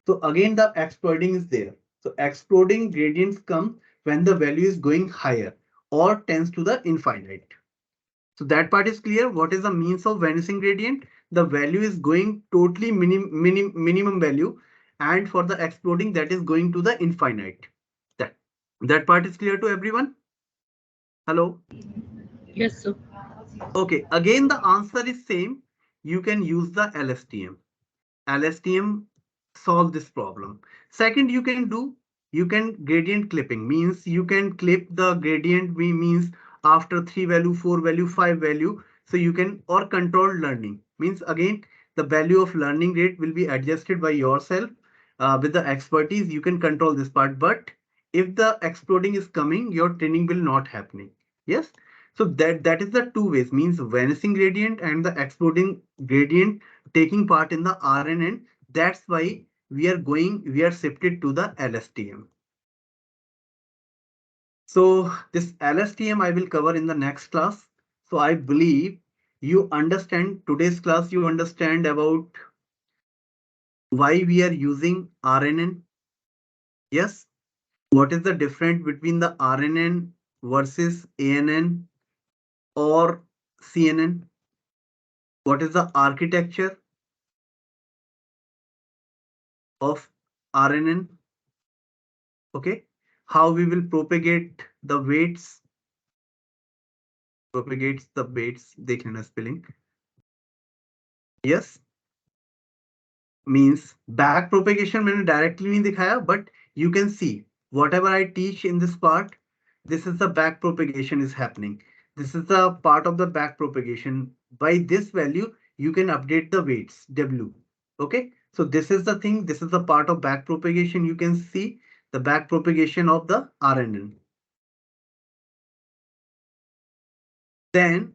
So again the exploding is there. So exploding gradients come when the value is going higher or tends to the infinite. So that part is clear. What is the means of vanishing gradient? The value is going totally minimum value, and for the exploding, that is going to the infinite. That that part is clear to everyone? Hello? Yes, sir. Okay, again the answer is same. You can use the LSTM. LSTM solve this problem. Second, you can gradient clipping, means you can clip the gradient, means after 3 value, 4 value, 5 value. So you can, or controlled learning, means again the value of learning rate will be adjusted by yourself. With the expertise you can control this part, but if the exploding is coming, your training will not happening. Yes. So that is the two ways, means vanishing gradient and the exploding gradient taking part in the RNN. That's why we are shifted to the LSTM. So this LSTM I will cover in the next class. So I believe you understand today's class, you understand about why we are using RNN. Yes. What is the difference between the RNN versus ANN or CNN? What is the architecture of RNN? Okay. How we will propagate the weights, propagates the weights, देख लेना spelling. Yes. Means back propagation मैंने directly नहीं दिखाया, but you can see whatever I teach in this part, this is the back propagation is happening. This is the part of the back propagation. By this value, you can update the weights W. Okay. So this is the thing. This is the part of back propagation. You can see the back propagation of the RNN. Then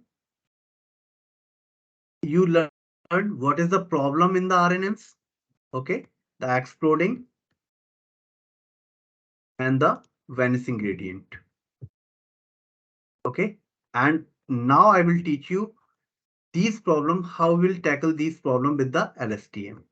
you learn what is the problem in the RNNs. Okay. The exploding and the vanishing gradient. Okay. And now I will teach you these problems, how we'll tackle these problems with the LSTM.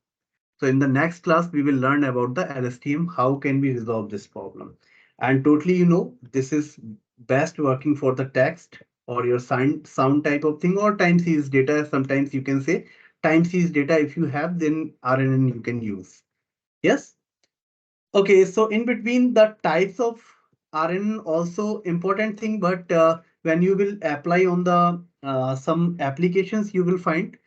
So in the next class, we will learn about the LSTM, how can we resolve this problem. And totally, this is best working for the text or your sound type of thing, or time series data. Sometimes you can say time series data. If you have, then RNN you can use. Yes. Okay, so in between the types of RNN also important thing, but when you will apply on the some applications, you will find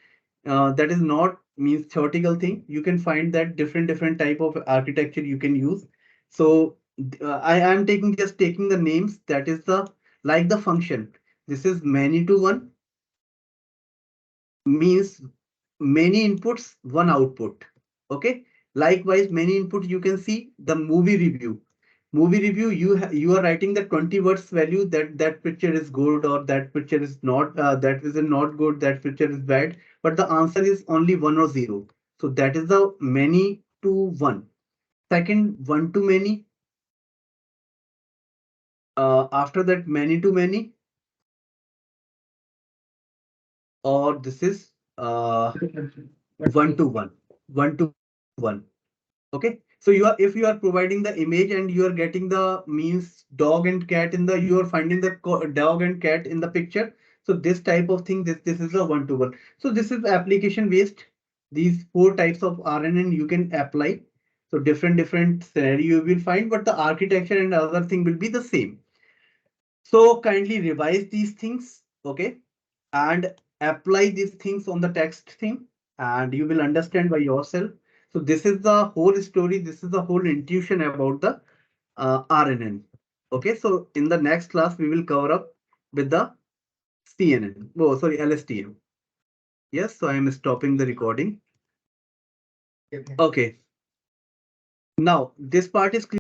that is not means theoretical thing. You can find that different type of architecture you can use. So I am taking the names, that is the like the function. This is many to one, means many inputs, one output. Okay. Likewise, many inputs, you can see the movie review. Movie review, you are writing the 20 words value, that picture is good or that picture is not, that is not good, that picture is bad, but the answer is only 1 or 0. So that is the many to one. Second, one to many. After that, many to many, or this is one to one, one to one. Okay, so if you are providing the image and you are getting the means dog and cat in the, you are finding the dog and cat in the picture. So this type of thing, this is a one-to-one. So this is application based. These 4 types of RNN you can apply. So different scenario you will find, but the architecture and other thing will be the same. So kindly revise these things, okay, and apply these things on the text thing, and you will understand by yourself. So this is the whole story. This is the whole intuition about the RNN. Okay, so in the next class we will cover up with the CNN. Oh, sorry, LSTM. Yes, so I am stopping the recording. Okay. Now this part is clear.